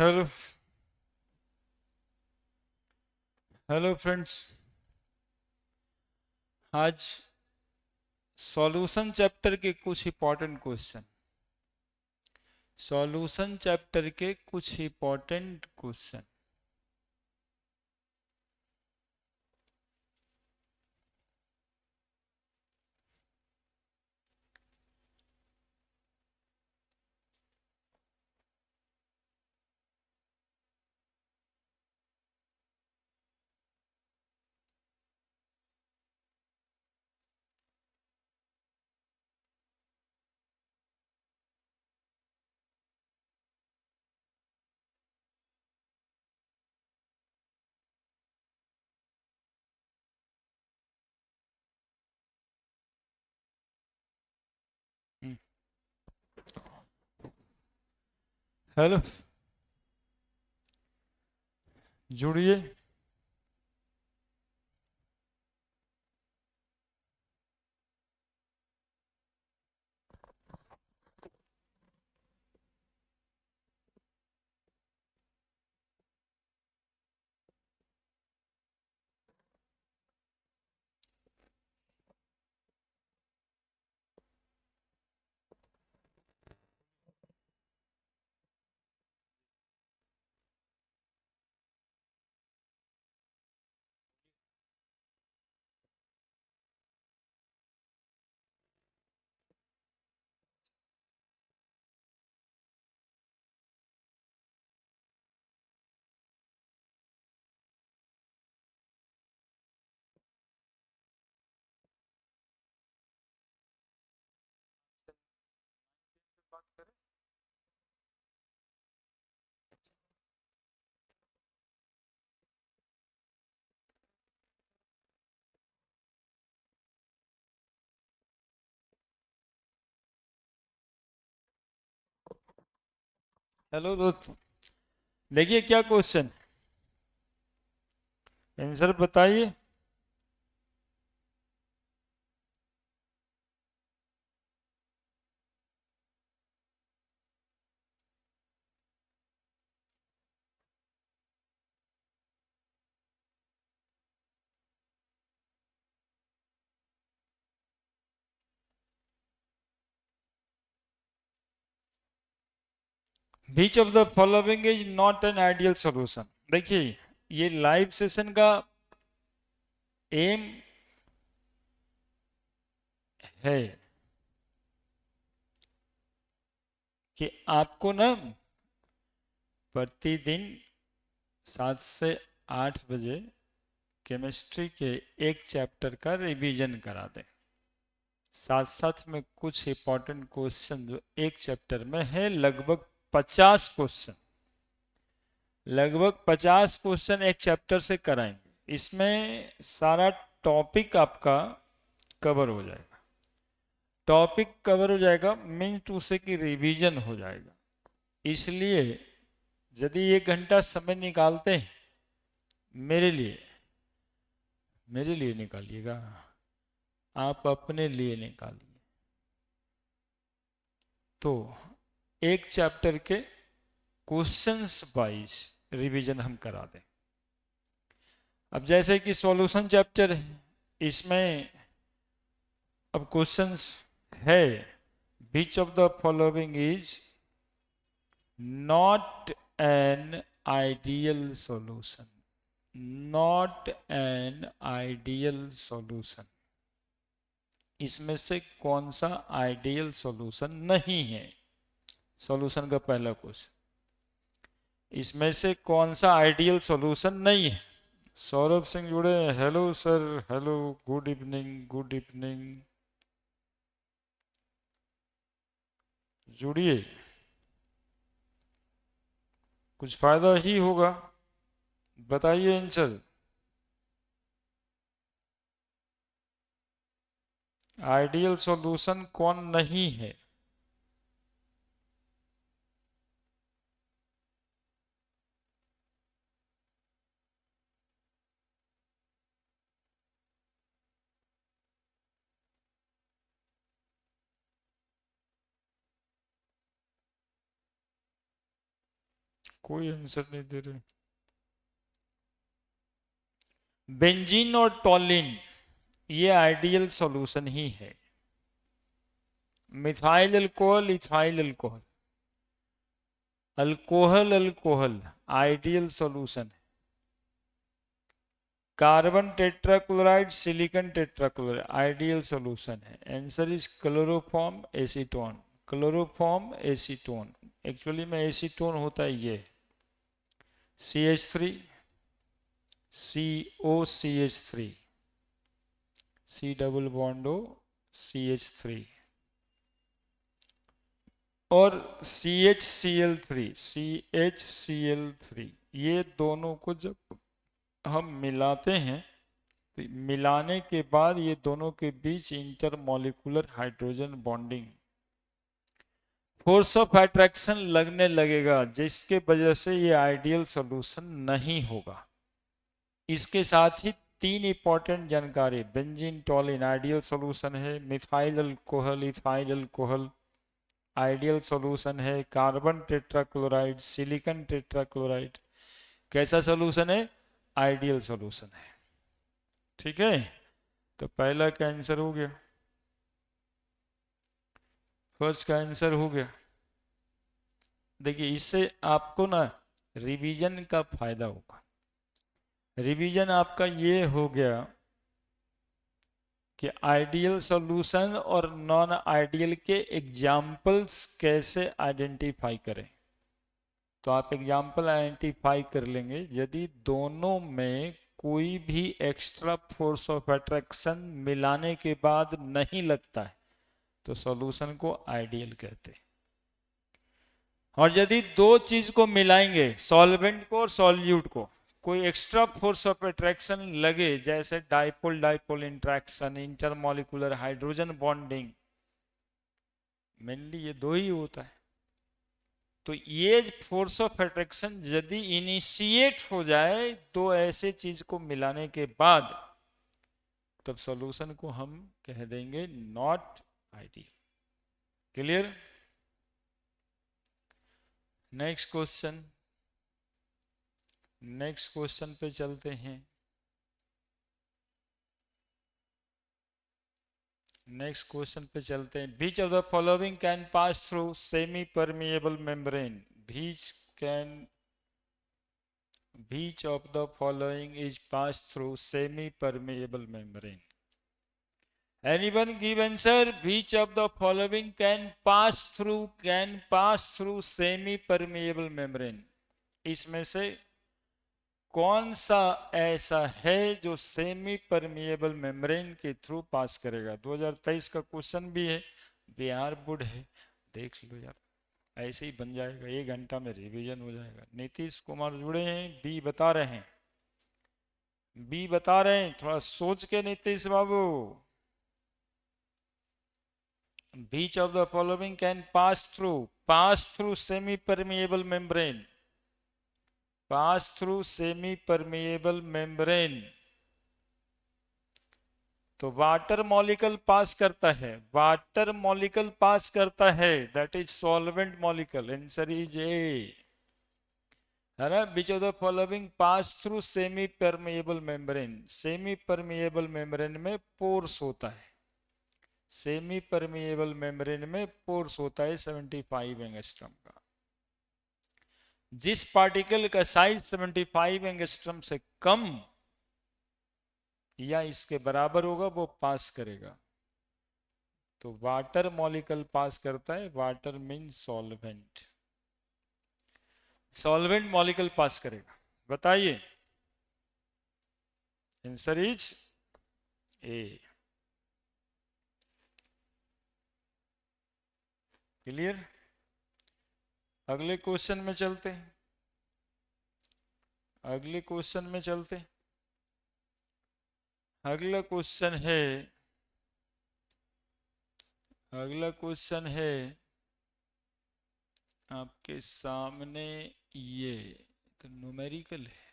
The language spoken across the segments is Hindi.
Hello hello friends. आज सॉल्यूशन चैप्टर के कुछ इंपॉर्टेंट क्वेश्चन सॉल्यूशन चैप्टर के कुछ इंपॉर्टेंट क्वेश्चन। हेलो, जुड़िए। बात करें। हेलो दोस्त, देखिए क्या क्वेश्चन, आंसर बताइए। Which of the following is not an ideal solution. देखिए, ये लाइव सेशन का एम है कि आपको ना प्रतिदिन 7 से 8 बजे केमिस्ट्री के एक चैप्टर का रिवीजन करा दें। साथ साथ में कुछ इंपॉर्टेंट क्वेश्चन जो एक चैप्टर में है, लगभग 50 क्वेश्चन एक चैप्टर से कराएंगे। इसमें सारा टॉपिक आपका कवर हो जाएगा। टॉपिक कवर हो जाएगा मीन टू से कि रिवीजन हो जाएगा। इसलिए यदि 1 घंटा समय निकालते हैं मेरे लिए मेरे लिए निकालिएगा, आप अपने लिए निकालिए, तो एक चैप्टर के क्वेश्चंस वाइज रिवीजन हम करा दें। अब जैसे कि सॉल्यूशन चैप्टर है, इसमें अब क्वेश्चंस है, विच of the following is not an ideal solution. Not an ideal solution, इसमें से कौन सा आइडियल सॉल्यूशन नहीं है? सॉल्यूशन का पहला क्वेश्चन, इसमें से कौन सा आइडियल सॉल्यूशन नहीं है? सौरभ सिंह जुड़े, hello sir, hello, good evening, good evening, जुड़िए, कुछ फायदा ही होगा। बताइए आंसर। आइडियल सॉल्यूशन कौन नहीं है? कोई आंसर नहीं दे रहे। बेंजीन और टॉलिन ये आइडियल सॉल्यूशन ही है। Methyl alcohol, ethyl alcohol, alcohol alcohol ideal solution है। Carbon tetrachloride, silicon tetrachloride ideal solution है। Answer is chloroform acetone. Chloroform acetone actually में एसीटोन होता है ये CH3 COCH3 C double bond O CH3 और CHCl3 ये दोनों को जब हम मिलाते हैं तो मिलाने के बाद ये दोनों के बीच intermolecular hydrogen bonding, force of attraction लगने लगेगा, जिसके वजह से ये आइडियल सॉल्यूशन नहीं होगा। इसके साथ ही तीन इंपॉर्टेंट जानकारी, बेंजीन टॉलिन आइडियल सॉल्यूशन है, methyl alcohol ethyl alcohol ideal solution है, कार्बन टेट्राक्लोराइड सिलिकॉन टेट्राक्लोराइड कैसा सॉल्यूशन है, आइडियल सॉल्यूशन है। ठीक है, तो पहला का आंसर हो गया, फर्स्ट का आंसर हो गया। देखिए इससे आपको ना रिवीजन का फायदा होगा। रिवीजन आपका ये हो गया कि आइडियल सॉल्यूशन और नॉन आइडियल के एग्जाम्पल्स कैसे आइडेंटिफाई करें। तो आप एग्जाम्पल आइडेंटिफाई कर लेंगे, यदि दोनों में कोई भी एक्स्ट्रा फोर्स ऑफ अट्रैक्शन मिलाने के बाद नहीं लगता है तो सॉल्यूशन को आइडियल कहते हैं। और यदि दो चीज को मिलाएंगे, सॉल्वेंट को और सॉल्यूट को, कोई एक्स्ट्रा फोर्स ऑफ अट्रैक्शन लगे, जैसे dipole dipole interaction, intermolecular hydrogen bonding, mainly ये दो ही होता है। तो ये फोर्स ऑफ अट्रैक्शन यदि इनिशिएट हो जाए तो ऐसे चीज को मिलाने के बाद, तब सॉल्यूशन को हम कह देंगे not ideal. Clear? Next question पे चलते हैं। Which of the following can pass through semi permeable membrane. Which of the following is pass through semi permeable membrane. Anyone give answer? Which of the following can pass through semi-permeable membrane? इसमें से कौन सा ऐसा है जो सेमी परमिएबल मेम्ब्रेन के थ्रू पास करेगा? 2023 का क्वेश्चन भी है, बिहार बोर्ड है, देख लो यार, ऐसे ही बन जाएगा, 1 घंटा में रिवीजन हो जाएगा। नीतीश कुमार जुड़े हैं, बी बता रहे हैं, थोड़ा सोच के नीतीश बाबू। Which of the following can pass through semi-permeable membrane? Pass through semi-permeable membrane। तो वाटर मॉलिक्यूल पास करता है, that is solvent molecule. Answer is ए, है ना। Which of the following pass through semi-permeable membrane? Semi-permeable membrane में पोर्स होता है, सेमी परमिएबल मेम्ब्रेन में पोर्स होता है 75 एंगस्ट्रम का। जिस पार्टिकल का साइज 75 एंगस्ट्रम से कम या इसके बराबर होगा वो पास करेगा। तो वाटर मॉलिक्यूल पास करता है, वाटर मीन सॉल्वेंट मॉलिक्यूल पास करेगा। बताइए, आंसर इज ए। क्लियर? अगले क्वेश्चन में चलते हैं। अगला क्वेश्चन है आपके सामने, ये तो न्यूमेरिकल है।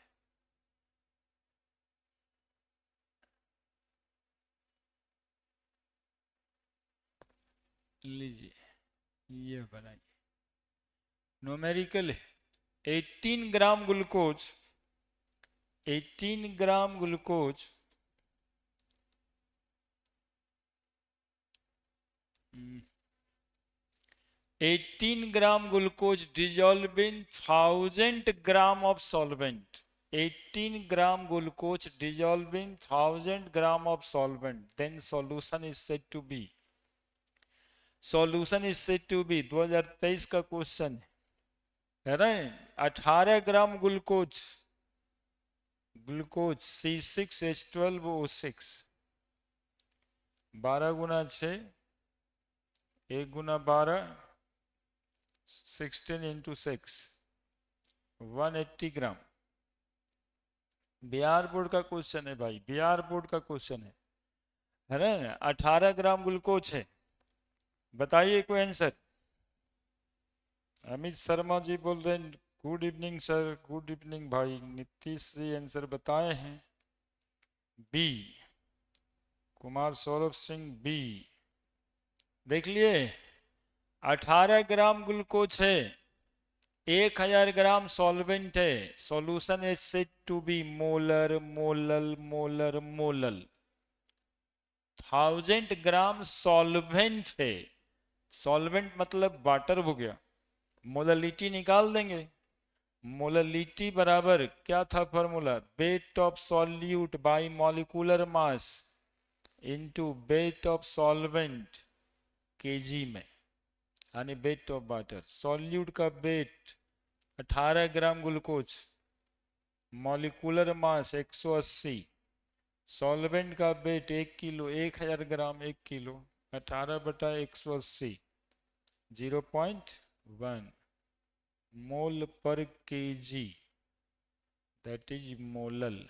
लीजिए, ये बनाइए, न्यूमेरिकल है। 18 gram glucose 18 gram glucose 18 gram glucose dissolved in 1000 gram of solvent. 18 gram glucose dissolved in 1000 gram of solvent. Then solution is said to be. Solution is said to be 2023 का क्वेश्चन है ना। 18 ग्राम ग्लूकोज C6H12O6 12 गुना 6 1 गुना 12 16 into 6 180 ग्राम। बिहार बोर्ड का क्वेश्चन है भाई, बिहार बोर्ड का क्वेश्चन है ना। 18 ग्राम ग्लूकोज है, बताइए कोई आंसर। अमित शर्मा जी बोल रहे हैं good evening sir, good evening भाई। नीतीश जी आंसर बताए हैं बी। कुमार सौरभ सिंह बी। देख लिए 18 ग्राम ग्लूकोज है, 1000 ग्राम सॉल्वेंट है। Solution is said to be molar molal molar molal. 1000 gram solvent है, सॉल्वेंट मतलब वाटर हो गया। मोललिटी निकाल देंगे, मोललिटी बराबर क्या था formula, weight of solute by molecular mass into weight of solvent kg में, यानी वेट ऑफ वाटर। सॉल्यूट का weight 18 gram glucose, molecular mass 180, solvent का weight 1 kilo, 1000 gram 1 kilo, 18/180 0.1 mole per kg, that is molal.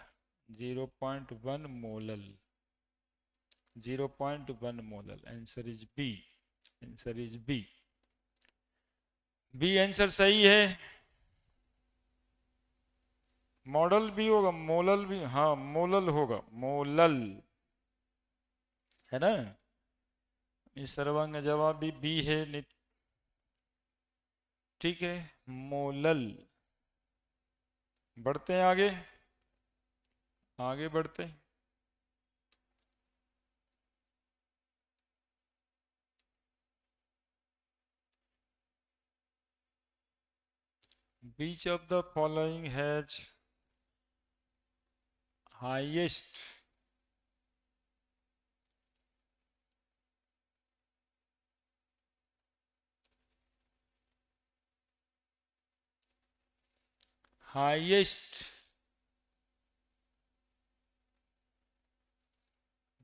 0.1 molal, 0.1 molal. Answer is B, answer is B. B answer सही है। मॉडल भी होगा, मोलल भी, हाँ मोलल होगा, मोलल है ना। इस सर्वांग जवाब भी बी है, ठीक है मोलल। बढ़ते हैं आगे, आगे बढ़ते हैं। Which of the following has highest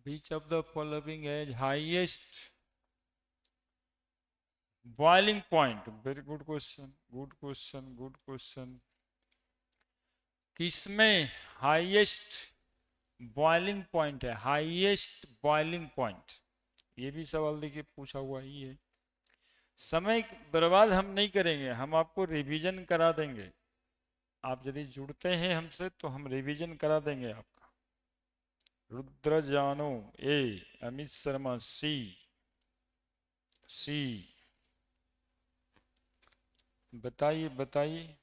which of the following has highest boiling point? Very good question, good question, good question। किसमें हाईएस्ट बॉइलिंग पॉइंट है, हाईएस्ट बॉइलिंग पॉइंट? ये भी सवाल देखिए पूछा हुआ ही है। समय बर्बाद हम नहीं करेंगे, हम आपको रिवीजन करा देंगे। आप यदि जुड़ते हैं हमसे तो हम रिवीजन करा देंगे आपका। रुद्र जानो ए, अमित शर्मा सी, सी बताइए बताइए।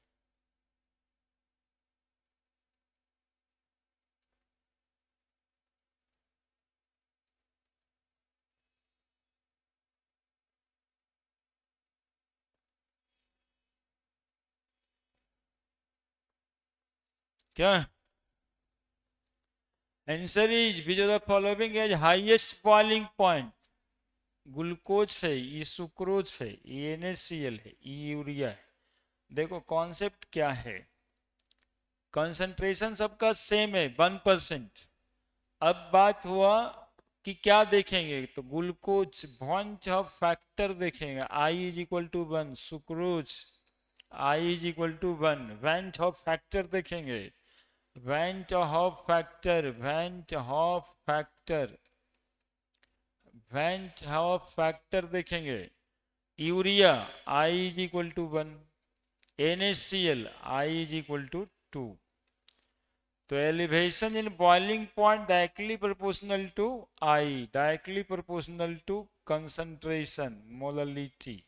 क्या answer is which of the following has highest boiling point? Glucose है, ये सुक्रोज है, ये NaCl है, ये यूरिया है। देखो कॉन्सेप्ट क्या है, कंसंट्रेशन सबका सेम है 1%। अब बात हुआ कि क्या देखेंगे, तो ग्लूकोज वॉन्ट ऑफ फैक्टर देखेंगे, I is equal to 1, sucrose I is equal to 1, van't Hoff factor देखेंगे, van't Hoff factor, van't Hoff factor, van't Hoff factor देखेंगे। Urea I is equal to 1, NaCl I is equal to 2। तो elevation in boiling point directly proportional to I, directly proportional to concentration, molality.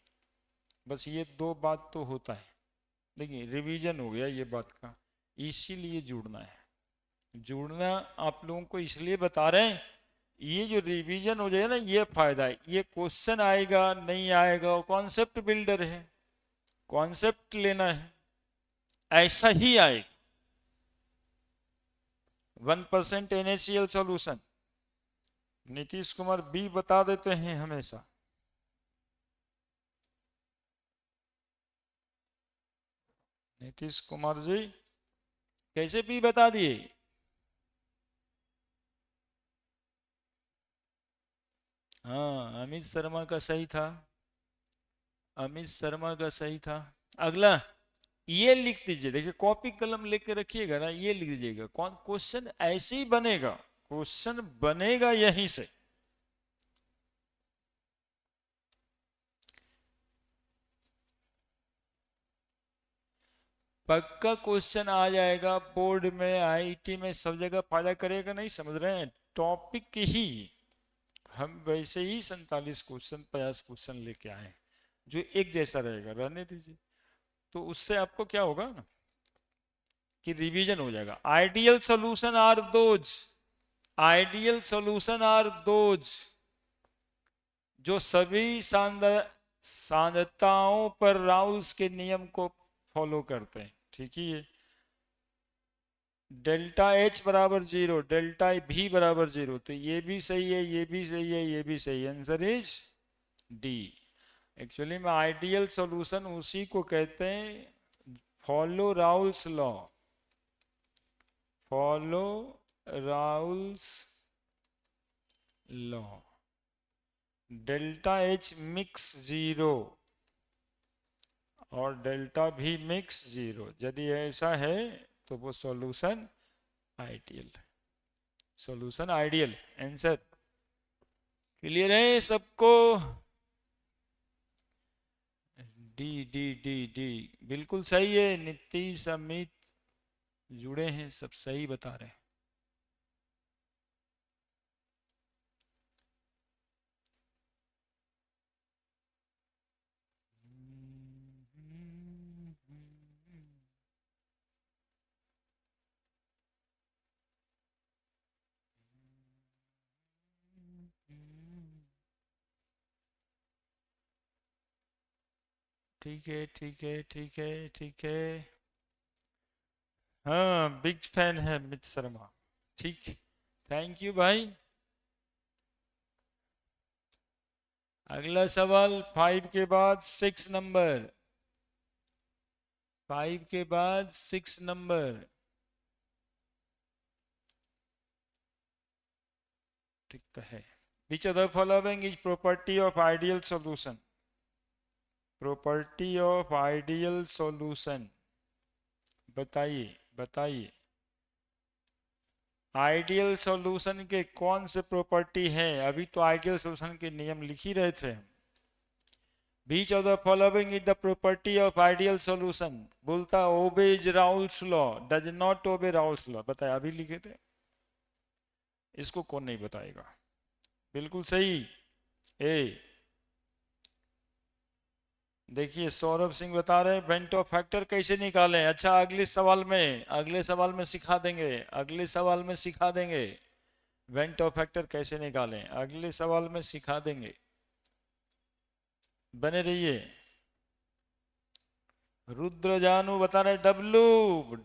बस ये दो बात तो होता है। देखिए रिवीजन हो गया ये बात का, इसीलिए जुड़ना है। जुड़ना आप लोगों को इसलिए बता रहे हैं, ये जो रिवीजन हो जाएगा ना, ये फायदा है। ये क्वेश्चन आएगा नहीं आएगा, कॉन्सेप्ट बिल्डर है, कॉन्सेप्ट लेना है, ऐसा ही आएगा। 1% NaCl solution, Nitish Kumar B बता देते हैं हमेशा। नीतीश कुमार जी कैसे बी बता दिए? हाँ, अमित शर्मा का सही था, अमित शर्मा का सही था। अगला ये लिख दीजिए, देखिए कॉपी कलम लेके रखिएगा ना, ये लिख दीजिएगा, कौन क्वेश्चन ऐसे ही बनेगा, क्वेश्चन बनेगा यहीं से। पक्का क्वेश्चन आ जाएगा बोर्ड में, आईटी में, सब जगह फायदा करेगा। नहीं समझ रहे हैं? टॉपिक ही हम वैसे ही 47 क्वेश्चन 50 क्वेश्चन लेके आए जो एक जैसा रहेगा, रहने दीजिए। तो उससे आपको क्या होगा ना कि रिवीजन हो जाएगा। Ideal solution are those, ideal solution are those जो सभी सांद्रताओं पर राउल्स के नियम को फॉलो करते हैं। ठीक ही है। डेल्टा H बराबर 0, डेल्टा V बराबर 0, तो ये भी सही है, ये भी सही है, ये भी सही है। Answer is D. एक्चुअली में आइडियल सॉल्यूशन उसी को कहते हैं, follow Raoult's law, follow Raoult's law. Delta H mix 0 और डेल्टा V मिक्स 0, यदि ऐसा है तो वो solution ideal, solution ideal. Answer clear है सबको? डी डी डी डी बिल्कुल सही है। नीतीश अमित जुड़े हैं, सब सही बता रहे हैं। ठीक है, ठीक है, ठीक है, ठीक है। हाँ, बिग फैन है अमित शर्मा। ठीक, थैंक यू भाई। अगला सवाल 5 के बाद 6 नंबर, 5 के बाद 6 नंबर। ठीक तो है। विच of the following is property of ideal solution? Property of ideal solution बताइए, बताइए। आइडियल सॉल्यूशन के कौन से प्रॉपर्टी है? अभी तो आइडियल सॉल्यूशन के नियम लिख ही रहे थे। Which of the following is the property of ideal solution? बोलता obeys Raoult's law, does not obey Raoult's law। बताया, अभी लिखे थे। इसको कौन नहीं बताएगा? बिल्कुल सही, ए। देखिए सौरभ सिंह बता रहे हैं बेंटो फैक्टर कैसे निकालें। अच्छा, अगले सवाल में, अगले सवाल में सिखा देंगे, अगले सवाल में सिखा देंगे बेंटो फैक्टर कैसे निकालें, अगले सवाल में सिखा देंगे। बने रहिए। रुद्र जानू बता रहे डब्लू,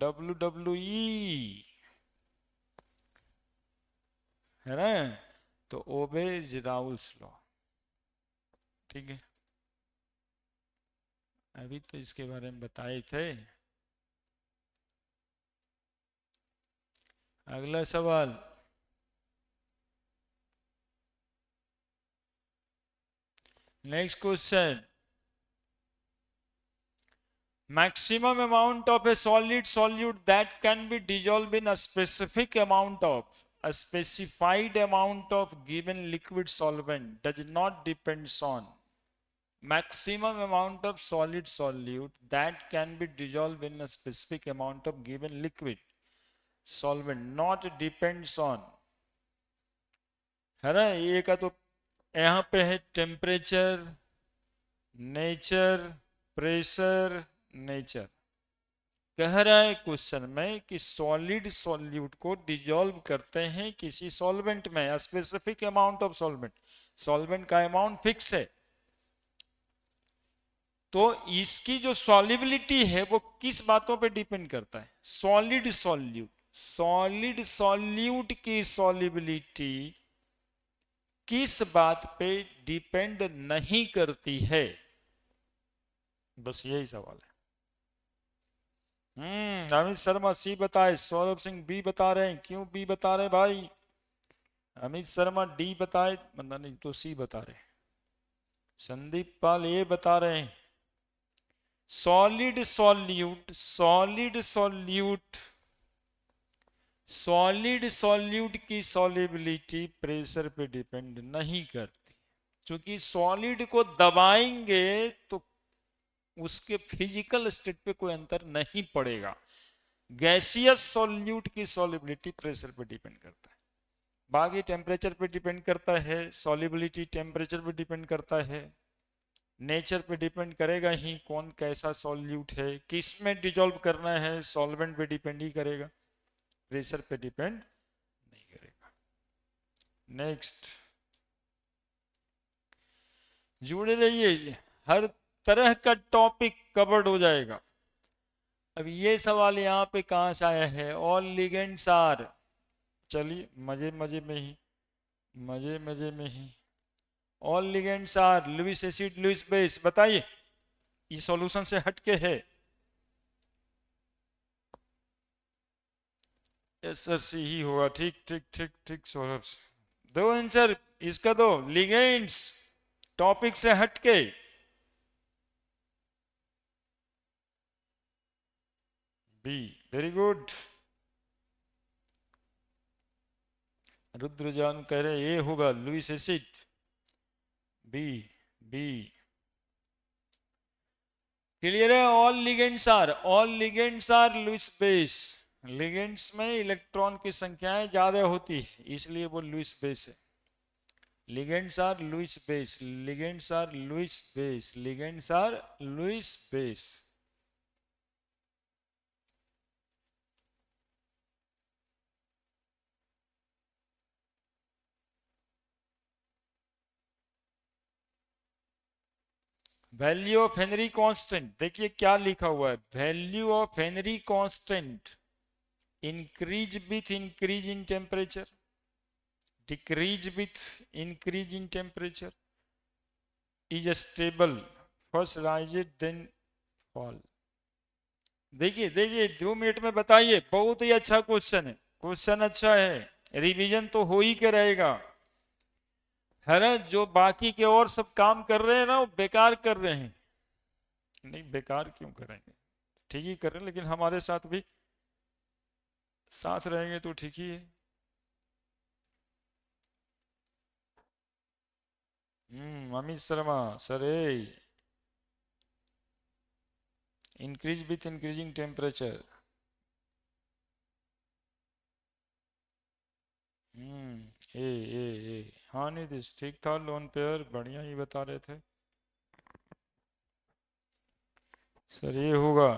WWE है ना, तो ओबेज राउल्स लॉ। ठीक है, अभी तो इसके बारे में बताए थे। अगला सवाल, next question. maximum amount of a solid solute that can be dissolved in a specific amount of a specified amount of given liquid solvent does not depends on maximum amount of solid solute that can be dissolved in a specific amount of given liquid solvent not depends on, है ना। ये का तो यहाँ पे है टेम्परेचर, नेचर, प्रेशर, नेचर। कह रहा है क्वेश्चन में कि सॉलिड सॉल्यूट को डिजोल्व करते हैं किसी सॉल्वेंट में, specific amount of solvent, solvent का अमाउंट फिक्स है, तो इसकी जो सॉल्युबिलिटी है वो किस बातों पे डिपेंड करता है? सॉलिड सॉल्यूट, सॉलिड सॉल्यूट की सॉल्युबिलिटी किस बात पे डिपेंड नहीं करती है? बस यही सवाल है। अमित शर्मा सी बताए, सौरभ सिंह बी बता रहे हैं। क्यों बी बता रहे भाई? अमित शर्मा डी बताए, मतलब नहीं तो सी बता रहे हैं। संदीप पाल ये बता रहे हैं solid solute, solid solute, solid solute की सॉल्युबिलिटी प्रेशर पे डिपेंड नहीं करती, क्योंकि सॉलिड को दबाएंगे तो उसके फिजिकल स्टेट पे कोई अंतर नहीं पड़ेगा। गैसियस सॉल्यूट की सॉल्युबिलिटी प्रेशर पे डिपेंड करता है, बाकी टेम्परेचर पे डिपेंड करता है, सॉल्युबिलिटी टेम्परेचर पे डिपेंड करता है, नेचर पे डिपेंड करेगा ही कौन कैसा सॉल्यूट है, किस में डिजोल्व करना है, सॉल्वेंट पे डिपेंड ही करेगा, प्रेशर पे डिपेंड नहीं करेगा। नेक्स्ट, जुड़े रहिए, हर तरह का टॉपिक कवर्ड हो जाएगा। अब ये सवाल यहाँ पे कहाँ से आया है? ऑल लिगेंड्स आर, चलिए मजे मजे में ही, मजे मजे में ही, all ligands are Lewis acid Lewis base, बताइए ये सॉल्यूशन से हटके है? यस सर सी ही होगा। ठीक ठीक ठीक ठीक सौरभ, दो आंसर इसका, दो लिगेंड्स टॉपिक से हटके। B, very good. रुद्रजान कह रहे ये होगा Lewis acid, B, B clear है। All ligands are, all ligands are Lewis base, ligands में इलेक्ट्रॉन की संख्याएं ज्यादा होती है इसलिए वो लुईस बेस है। Ligands are Lewis base, ligands are Lewis base, ligands are Lewis base. Value of Henry constant, देखिए क्या लिखा हुआ है, value of Henry constant increase with increase in temperature, decrease with increase in temperature, is stable, first rise then fall. देखिए देखिए 2 मिनट में बताइए, बहुत ही अच्छा क्वेश्चन है, क्वेश्चन अच्छा है, रिवीजन तो हो ही के रहेगा। है ना, जो बाकी के और सब काम कर रहे हैं ना वो बेकार कर रहे हैं। नहीं बेकार क्यों करेंगे, ठीक ही कर रहे हैं, लेकिन हमारे साथ भी साथ रहेंगे तो ठीक ही है। Amit Sharma sir, increase with increasing temperature. ए हाँ नितिश ठीक था, लोन पेयर बढ़िया ही बता रहे थे सर, ये होगा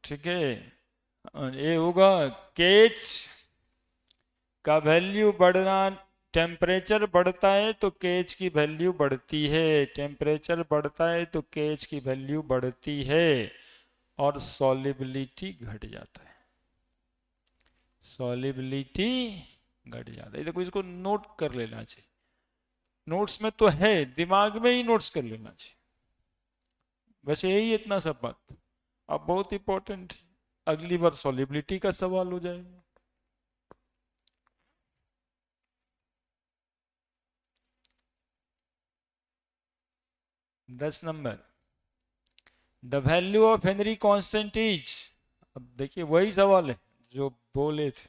ठीक है, ये होगा केच का वैल्यू बढ़ना, टेम्परेचर बढ़ता है तो केच की वैल्यू बढ़ती है, टेम्परेचर बढ़ता है तो केच की वैल्यू बढ़ती है और सॉल्युबिलिटी घट जाता है, सॉल्युबिलिटी घट जाता है। देखो इसको नोट कर लेना चाहिए, नोट्स में तो है, दिमाग में ही नोट्स कर लेना चाहिए, बस यही इतना सब बात। अब बहुत इंपॉर्टेंट, अगली बार सॉल्युबिलिटी का सवाल हो जाएगा। दस number, the value of Henry constant is, अब देखिए वही सवाल है जो बोले थे,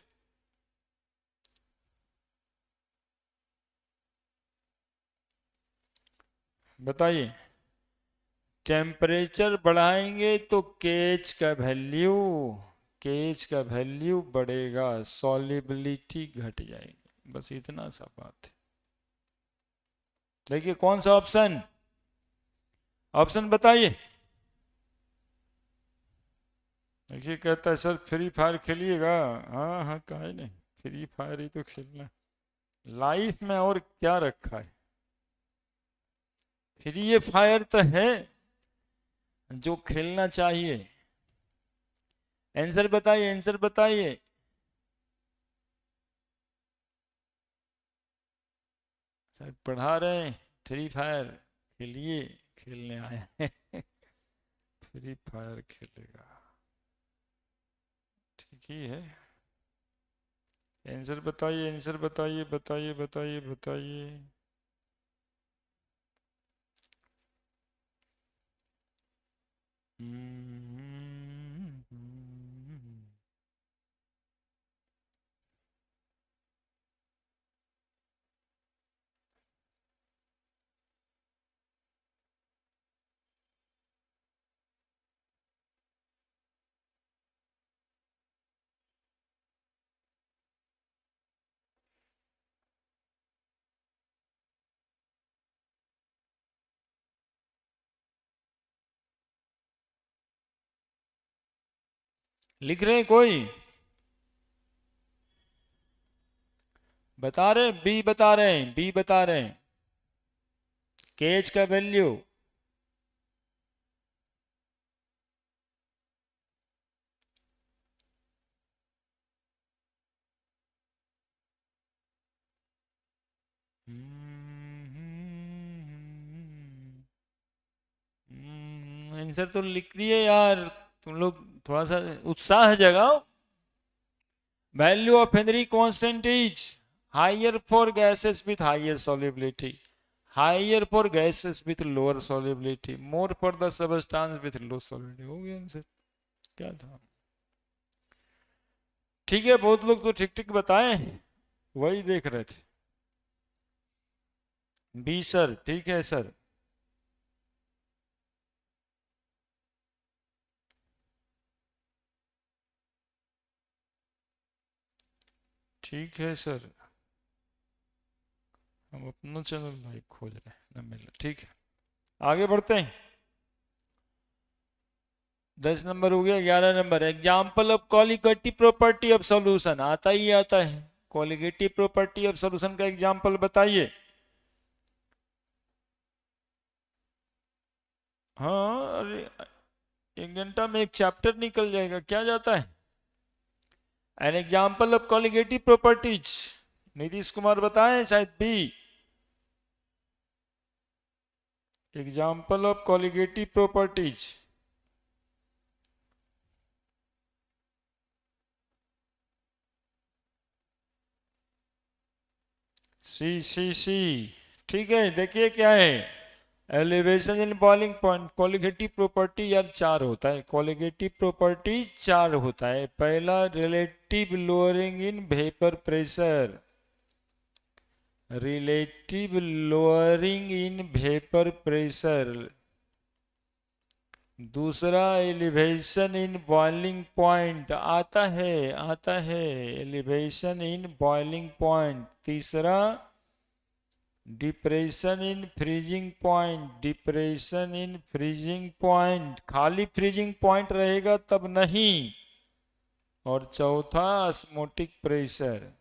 बताइए। टेम्परेचर बढ़ाएंगे तो केच का वैल्यू, केच का वैल्यू बढ़ेगा, सॉल्युबिलिटी घट जाएगी, बस इतना सा बात है। देखिए कौन सा ऑप्शन, ऑप्शन बताइए, देखिए कहता है सर फ्री फायर खेलिएगा। हाँ हाँ, काहे नहीं, फ्री फायर ही तो खेलना लाइफ में, और क्या रखा है। फ्री फायर तो है जो खेलना चाहिए। आंसर बताइए, आंसर बताइए। सर पढ़ा रहे हैं फ्री फायर खेलिए, खेलने आए हैं। फ्री फायर खेलेगा, ठीक ही है। आंसर बताइए, आंसर बताइए, बताइए बताइए बताइए। लिख रहे हैं कोई? बता रहे, बी बता रहे हैं, बी बता रहे हैं। केज का वैल्यू आंसर तो लिख दिए यार। तुम लोग थोड़ा सा उत्साह जगाओ। Value of Henry constant is higher for gases with higher solubility, higher for gases with lower solubility, more for the substance with low solubility। हो गया आंसर, क्या था। ठीक है, बहुत लोग तो ठीक ठीक बताएं, वही देख रहे थे। बी सर, ठीक है सर। ठीक है सर, हम अपना चैनल लाइक खोज रहे हैं, ना मिल, ठीक है आगे बढ़ते हैं। 10 नंबर हो गया। 11 number, example of colligative property of solution. आता ही आता है, कॉलिगेटिव प्रॉपर्टी ऑफ सॉल्यूशन का एग्जाम्पल बताइए। हाँ अरे, 1 घंटा में एक चैप्टर निकल जाएगा, क्या जाता है। An example of colligative properties, Nitish Kumar बताएं, शायद B. Example of colligative properties. C C C, ठीक है। देखिए क्या है, elevation in boiling point. Colligative property यार 4 होता है, कॉलिगेटिव प्रॉपर्टी 4 होता है। पहला relative lowering in vapour pressure, relative lowering in vapour pressure. दूसरा एलिवेशन इन बॉइलिंग पॉइंट, आता है, आता है, एलिवेशन इन बॉइलिंग पॉइंट। तीसरा depression in freezing point, depression in freezing point, खाली फ्रीजिंग पॉइंट रहेगा तब नहीं। और चौथा ऑस्मोटिक प्रेशर,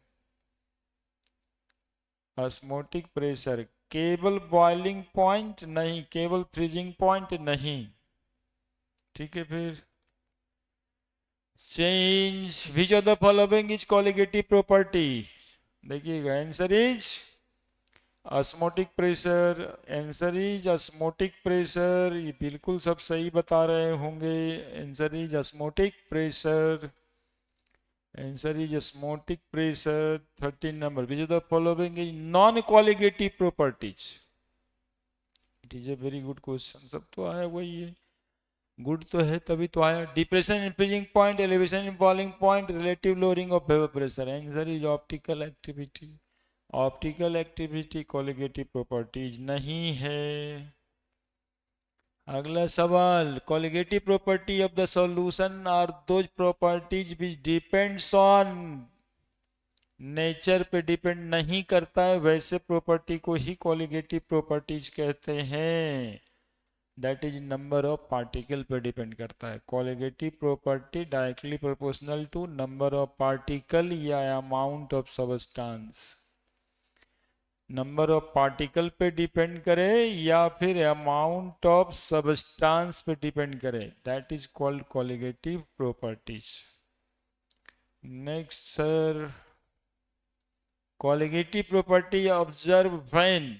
ऑस्मोटिक प्रेशर, केवल बॉइलिंग पॉइंट नहीं, केवल फ्रीजिंग पॉइंट नहीं, ठीक है। फिर change which of the following is colligative property. देखिएगा, answer is osmotic pressure, answer is osmotic pressure. ये बिल्कुल सब सही बता रहे होंगे, answer is osmotic pressure, answer is osmotic pressure. 13 number, which of the following is non colligative properties. It is a very good question, सब तो आया वही है, गुड तो है तभी तो आया। Depression in freezing point, elevation in boiling point, relative lowering of vapour pressure. Answer is optical activity, optical activity colligative properties नहीं है। अगला सवाल, colligative property of the solution are those properties which depends on nature पे डिपेंड नहीं करता है, वैसे प्रॉपर्टी को ही कॉलिगेटिव प्रॉपर्टीज कहते हैं। That is number of particle पे डिपेंड करता है। Colligative property directly proportional to number of particle या amount of substance. Number of particle पे डिपेंड करे या फिर अमाउंट ऑफ सबस्टांस पे डिपेंड करे, that is called colligative properties. Next sir, colligative property observe when,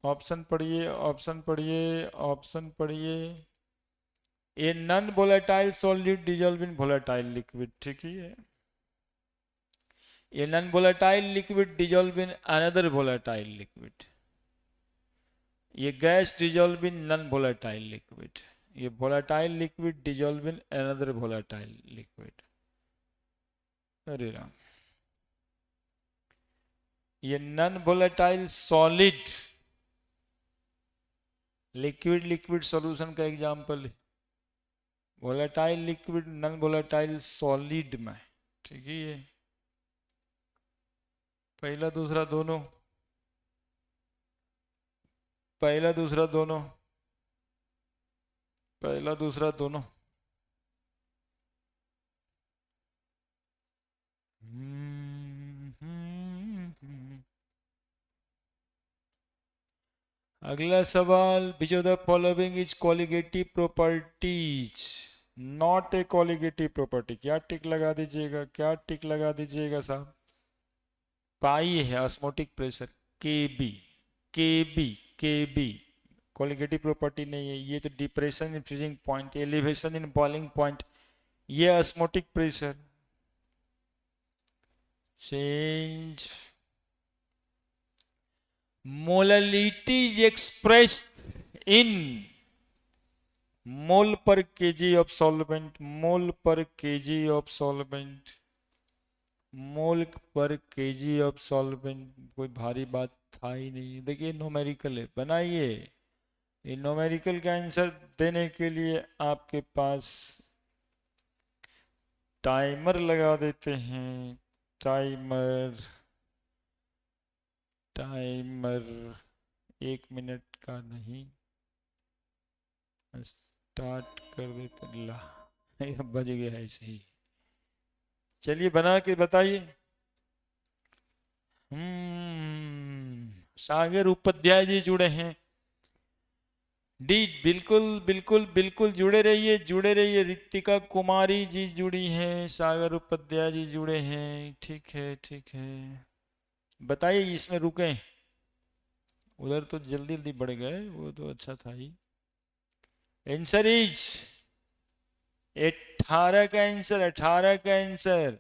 option पढ़िए, ऑप्शन पढ़िए, ऑप्शन पढ़िए। A non volatile solid dissolve in volatile liquid, ठीक है। A non volatile liquid dissolve in another volatile liquid. ये gas dissolve in non volatile liquid. ये volatile liquid dissolve in another volatile liquid. अरे राम, ये non volatile solid liquid, liquid solution का एग्जांपल है। Volatile liquid non volatile solid में, ठीक है। पहला दूसरा दोनों, पहला दूसरा दोनों, पहला दूसरा दोनों। अगला सवाल, विच of the following is colligative properties not a colligative property. क्या टिक लगा दीजिएगा, क्या टिक लगा दीजिएगा साहब। पाई है osmotic pressure, K B, K B, K B colligative property नहीं है। ये तो depression in freezing point, elevation in boiling point, ये osmotic pressure. Change molality expressed in mole per KG of solvent, mole per KG of solvent, mole per KG of solvent. कोई भारी बात था ही नहीं। देखिए न्यूमेरिकल है, बनाइए। ये न्यूमेरिकल का आंसर देने के लिए आपके पास टाइमर लगा देते हैं। टाइमर, टाइमर 1 मिनट का नहीं, स्टार्ट कर देते। ला बज गया ऐसे ही। चलिए बना के बताइए। सागर उपाध्याय जी जुड़े हैं। डी, बिल्कुल बिल्कुल बिल्कुल जुड़े रहिए, जुड़े रहिए। रितिका कुमारी जी जुड़ी हैं, सागर उपाध्याय जी जुड़े हैं। ठीक है, ठीक है, बताइए। इसमें रुके, उधर तो जल्दी जल्दी बढ़ गए, वो तो अच्छा था ही। आंसर इज 18 का आंसर, 18 का आंसर।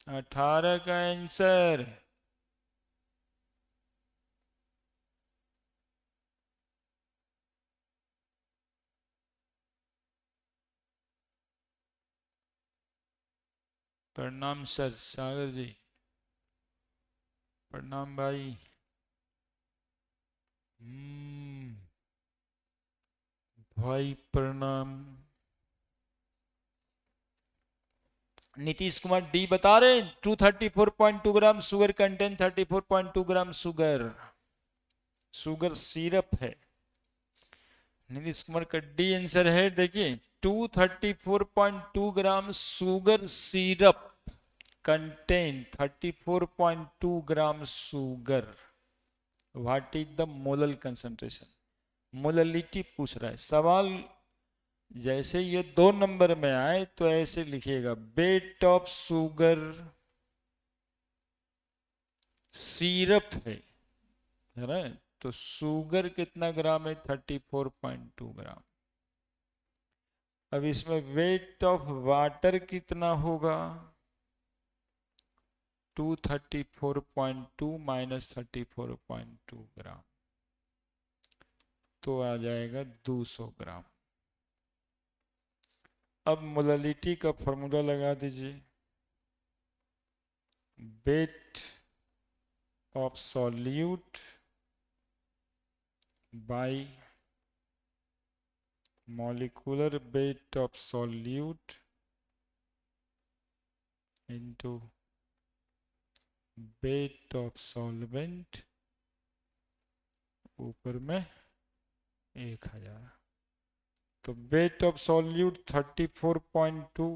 अठारह का आंसर। प्रणाम सर, सागर जी प्रणाम भाई। भाई प्रणाम। नीतीश कुमार डी बता रहे, 234.2 gram sugar contain 34.2 gram sugar, sugar syrup है। नीतीश कुमार का डी आंसर है। देखिए 234.2 gram sugar syrup contain 34.2 gram sugar. What is the molal concentration, molality पूछ रहा है सवाल। जैसे ये 2 नंबर में आए तो ऐसे लिखिएगा, वेट ऑफ शुगर सिरप है ना। तो शुगर कितना ग्राम है, 34.2 ग्राम। अब इसमें वेट ऑफ वाटर कितना होगा, 234.2 माइनस 34.2 ग्राम, तो आ जाएगा 200 ग्राम। अब मोललिटी का फॉर्मूला लगा दीजिए, wait of solute by molecular weight of solute into weight of solvent, ऊपर में 1000। तो weight of solute 34.2,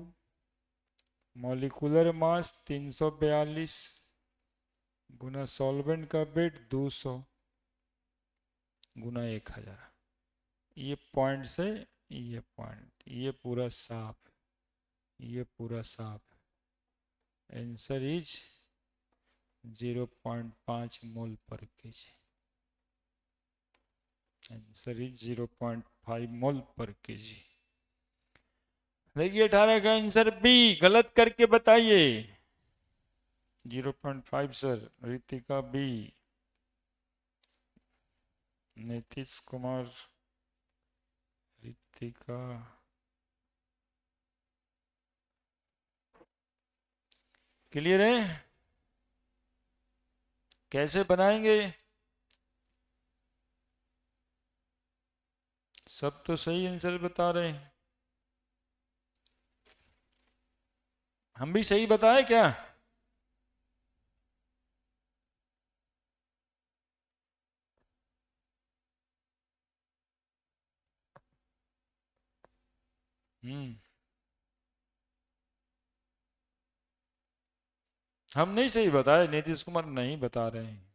molecular mass 342 Guna solvent का वेट 200 गुना 1000। ये पॉइंट से ये पॉइंट, ये पूरा साफ, ये पूरा साफ। Answer is 0.5 mole per KG. Answer is 0.5 mole per KG. देखिए 18 का आंसर बी। गलत करके बताइए। 0.5 sir. Ritika B. Nitish Kumar, Ritika. Clear है? कैसे बनाएंगे? सब तो सही आंसर बता रहे हैं। हम भी सही बताए क्या? हम नहीं सही बताए, नीतीश कुमार नहीं बता रहे हैं।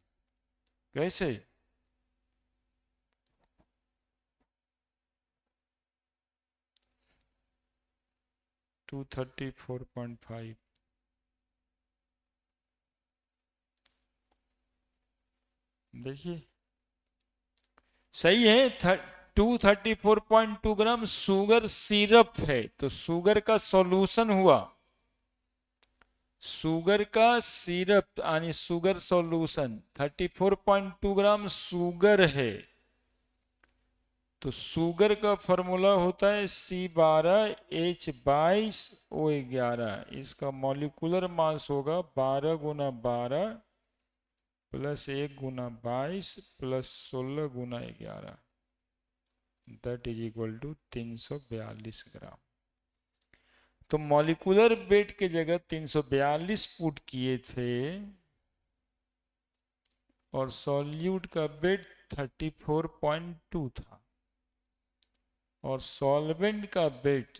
कैसे? टू 34.5। देखिए सही है। 234.2 ग्राम शुगर सिरप है, तो शुगर का सॉल्यूशन हुआ। शुगर का सिरप यानी शुगर सॉल्यूशन 34.2 ग्राम शुगर है। तो शुगर का फॉर्मूला होता है C12H22O11। इसका मॉलिक्यूलर मास होगा 12 गुना 12 प्लस 1 गुना 22 प्लस 16 गुना 11, that is equal to 342 gram. तो मॉलिक्यूलर वेट के जगह 342 पुट किए थे और सॉल्यूट का वेट 34.2 था और सॉल्वेंट का वेट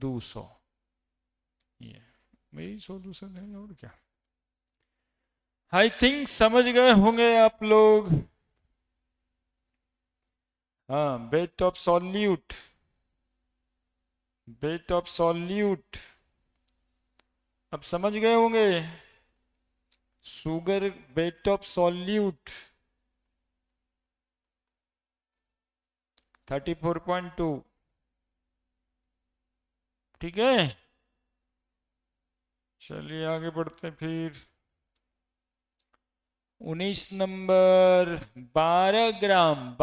200। ये मेरी सॉल्यूशन है और क्या। आई थिंक समझ गए होंगे आप लोग। हाँ, wait of solute, wait of solute अब समझ गए होंगे। Sugar wait of solute 34.2। ठीक है, चलिए आगे बढ़ते हैं फिर। 19 number. 12 gram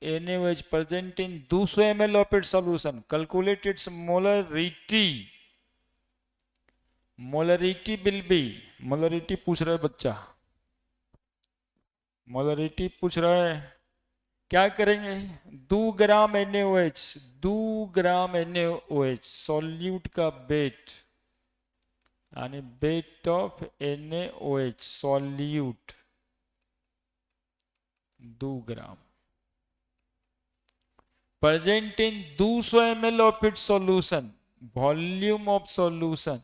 NaOH present in 200 ml of its solution. Calculate its molarity. Molarity will be, molarity पूछ रहा है बच्चा, मोलरिटी पूछ रहा है। क्या करेंगे? 2 ग्राम NaOH, 2 ग्राम NaOH सॉल्यूट का वेट यानी weight of NaOH solute 2 gram present in 200 ml of it solution. Volume of solution,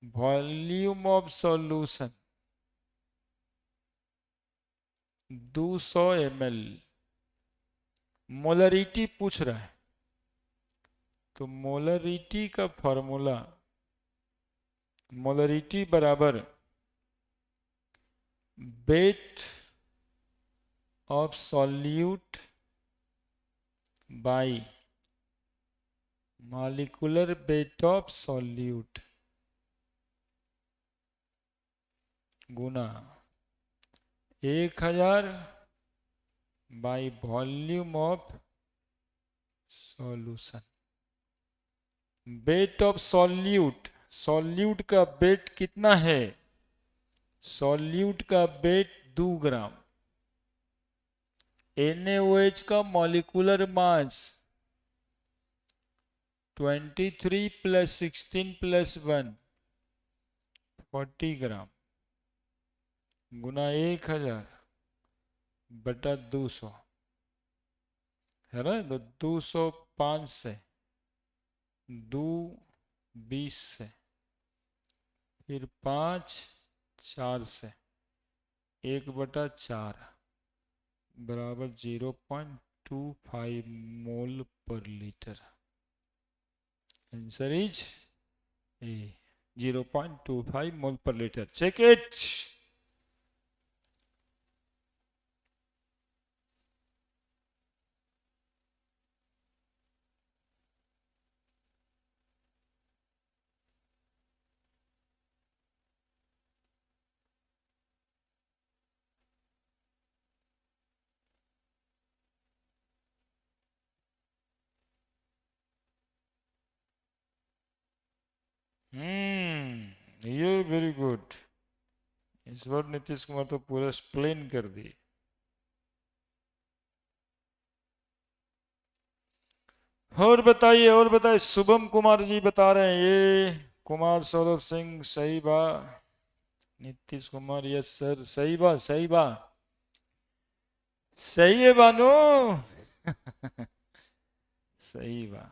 volume of solution 200 ml। Molarity पूछ रहा है, तो मोलरिटी का फॉर्मूला, मोलरिटी बराबर wait of solute by molecular weight of solute Guna 1000 by volume of solution. Wait of solute, solute का वेट कितना है? सॉल्यूट का वेट 2 ग्राम। NaOH का मॉलिक्यूलर मास 23 + 16 + 1 40 ग्राम गुना 1000 बटा 200 है ना। तो 205 से 220 से फिर 5 4 से 1/4 बराबर 0.25 mole per litre. Answer is A 0.25 mole per litre. Check it. ये वेरी गुड। इस बार नीतीश कुमार तो पूरा एक्सप्लेन कर दी। और बताइए शुभम कुमार जी बता रहे हैं ये कुमार सौरभ सिंह सही बा। नीतीश कुमार यस सर सही बा सही है बानो सही बा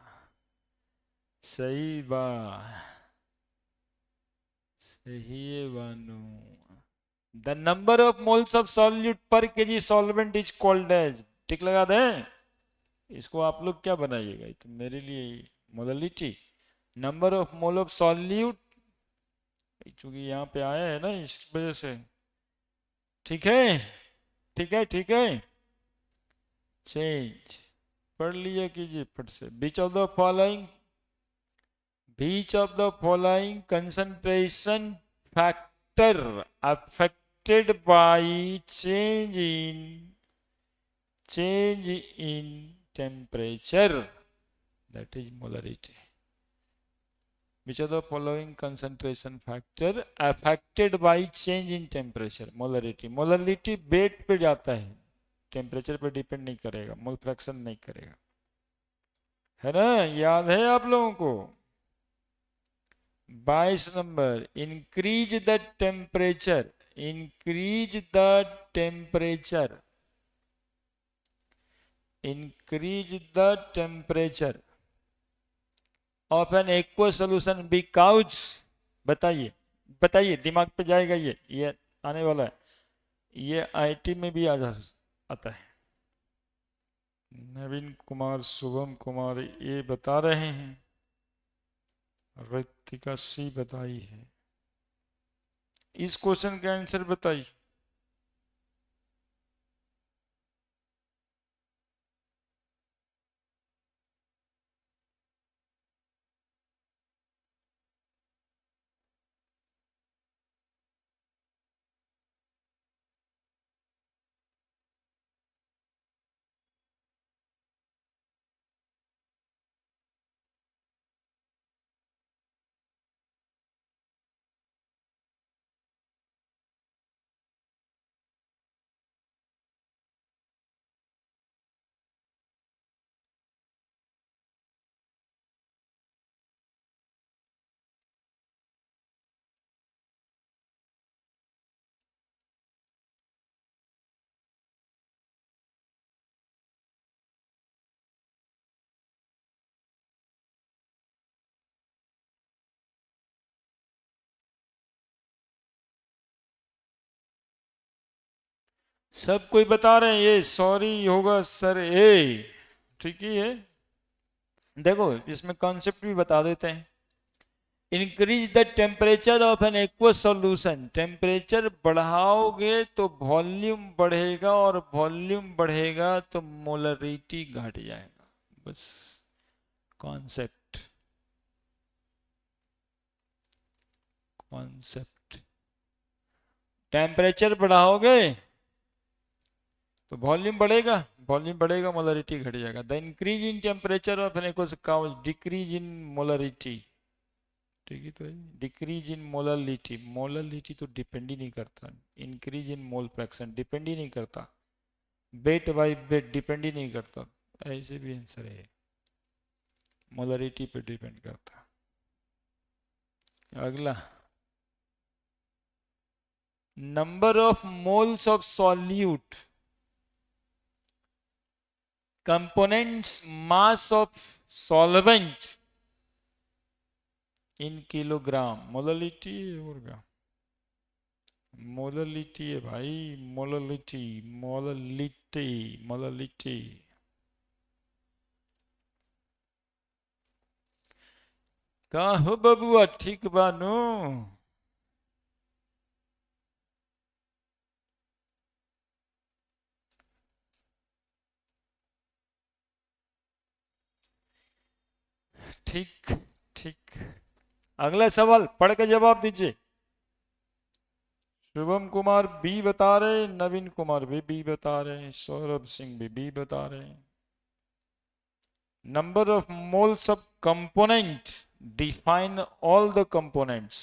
सही है बानो। The number of moles of solute per KG solvent is called as. Tick लगा दें। इसको आप लोग क्या बनाइएगा, तो मेरे लिए modality number of mole of solute, चूंकि यहाँ पे आया है ना इस वजह से। ठीक है चेंज पढ़ लिया कीजिए फट से। Which of the following concentration factor affected by change in temperature, that is molarity. Which of the following concentration factor affected by change in temperature? molarity weight पे जाता है, टेम्परेचर पे डिपेंड नहीं करेगा, मोल फ्रैक्शन नहीं करेगा, है ना। याद है आप लोगों को। 22 number increase the temperature of an aqueous solution because, बताइए दिमाग पे जाएगा ये आने वाला है, ये आईटी में भी आता है। नवीन कुमार शुभम कुमार ये बता रहे हैं, रितिका सी बताई है। इस क्वेश्चन का आंसर बताइए। सब कोई बता रहे हैं ये सॉरी होगा सर ए, ठीक ही है। देखो इसमें कॉन्सेप्ट भी बता देते हैं। Increase the temperature of an aqueous solution, temperature बढ़ाओगे तो वॉल्यूम बढ़ेगा, और वॉल्यूम बढ़ेगा तो मोलरिटी घट जाएगा। बस कॉन्सेप्ट टेम्परेचर बढ़ाओगे तो वॉल्यूम बढ़ेगा मोलरिटी घट जाएगा। The increase in temperature of an aqueous cause decrease in molarity. ठीक है, तो डिक्रीज इन मोललिटी, मोललिटी तो डिपेंड ही नहीं करता, increase in mole fraction depend ही नहीं करता, बेट बाई बेट डिपेंड ही नहीं करता, ऐसे भी आंसर है, मोलरिटी पे डिपेंड करता। अगला, number of moles of solute components mass of solvent in kilogram, molality और क्या, मोललिटी है भाई, मोललिटी, मोललिटी, मोललिटी। का हो बबुआ, ठीक बानू? ठीक, ठीक। अगला सवाल पढ़ के जवाब दीजिए। शुभम कुमार बी बता रहे, नवीन कुमार भी बी बता रहे, सौरभ सिंह भी बी बता रहे। Number of moles of component, define all the components,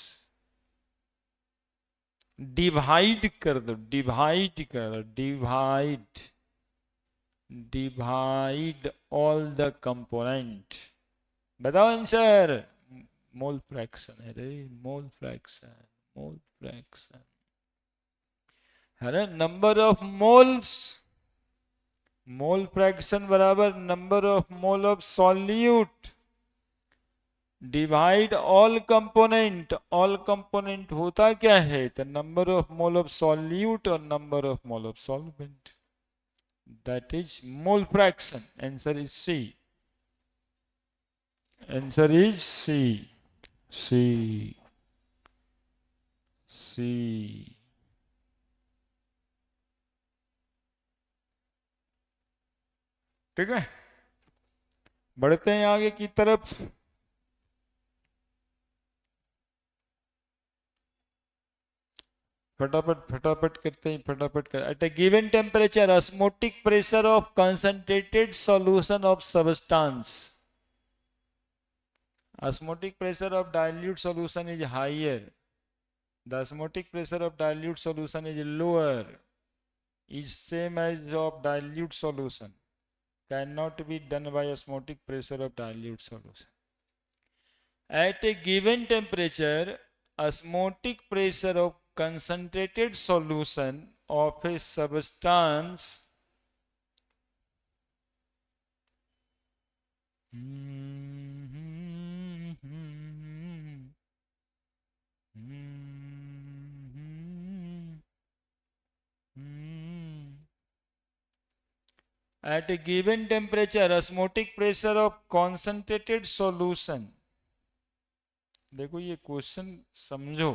divide कर दो, डिवाइड कर दो, divide, divide all the component, बताओ आंसर। मोल फ्रैक्शन है रे, मोल फ्रैक्शन, मोल फ्रैक्शन है रे, number of moles, mole fraction बराबर number of mole of solute divide all component, all component होता क्या है, तो number of mole of solute और number of mole of solvent, that is mole fraction. Answer is C, answer is C, C, C. ठीक है, बढ़ते हैं आगे की तरफ। फटाफट फटाफट करते हैं, फटाफट कर। At a given temperature osmotic pressure of concentrated solution of substance, osmotic pressure of dilute solution is higher, the osmotic pressure of dilute solution is lower, is same as of dilute solution, cannot be done by osmotic pressure of dilute solution. At a given temperature, osmotic pressure of concentrated solution of a substance at a given temperature, osmotic pressure of concentrated solution, देखो ये क्वेश्चन समझो,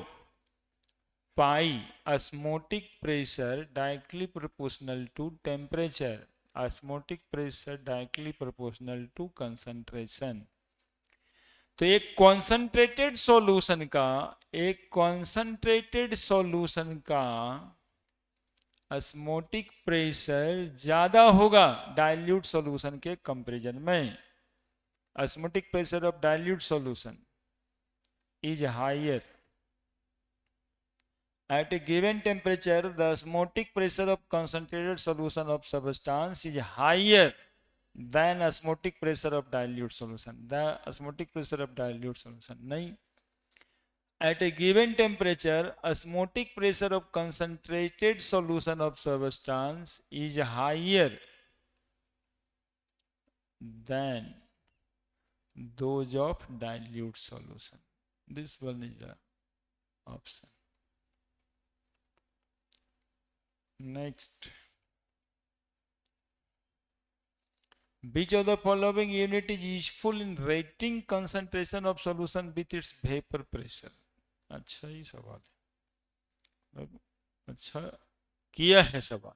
पाई osmotic pressure directly proportional to temperature, osmotic pressure directly proportional to concentration। तो एक कॉन्सेंट्रेटेड सॉल्यूशन का, एक कॉन्सेंट्रेटेड सॉल्यूशन का osmotic प्रेशर ज्यादा होगा डाइल्यूट सॉल्यूशन के कंपैरिजन में, osmotic pressure of dilute solution is higher at a given temperature, the osmotic pressure of concentrated solution of substance is higher than osmotic pressure of dilute solution, the osmotic pressure of dilute solution नहीं, at a given temperature osmotic pressure of concentrated solution of substance is higher than those of dilute solution, this one is the option. Next, which of the following unit is useful in rating concentration of solution with its vapor pressure? अच्छा ही सवाल है, अच्छा किया है सवाल,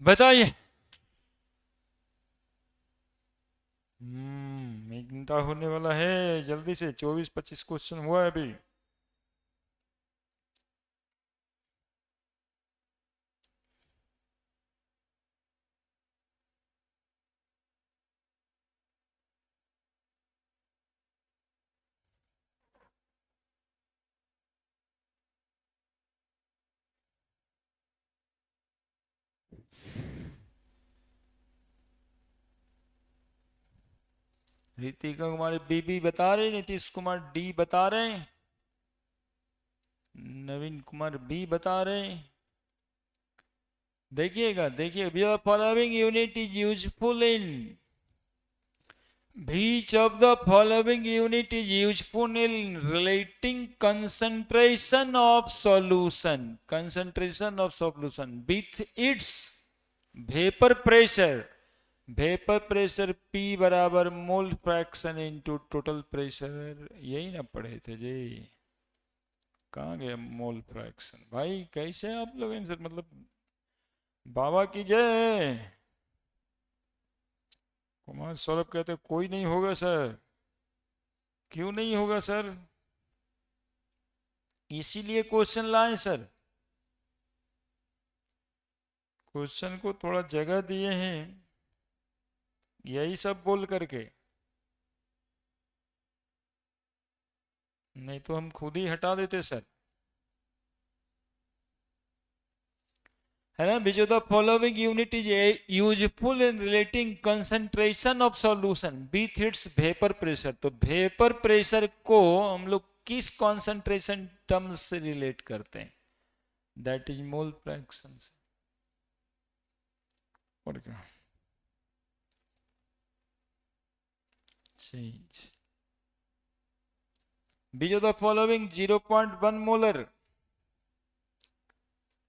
बताइए। एक घंटा होने वाला है, जल्दी से 24-25 क्वेश्चन हुआ है अभी। ऋतिका कुमारी बी बता रहे, नीतीश कुमार डी बता रहे, नवीन कुमार बी बता रहे। देखिएगा, देखिए, following unit is useful in, which of the following unit is useful in relating concentration of solution with its vapor pressure? Vapour pressure P बराबर mole fraction into total pressure, यही ना पढ़े थे जी। कहाँ गया मोल फ्रैक्शन? भाई कैसे आप लोग इनसे, मतलब बाबा की जय। कुमार सौरभ कहते कोई नहीं होगा सर। क्यों नहीं होगा सर? इसीलिए क्वेश्चन लाए सर, क्वेश्चन को थोड़ा जगह दिए हैं, यही सब बोल करके, नहीं तो हम खुद ही हटा देते सर, है ना। विच of the following unit is useful in relating concentration of solution with its vapour pressure? तो वेपर प्रेशर को हम लोग किस कंसंट्रेशन टर्म से रिलेट करते हैं? दैट इज मोल फ्रैक्शन से। और क्या change? Which of the following 0.1 molar,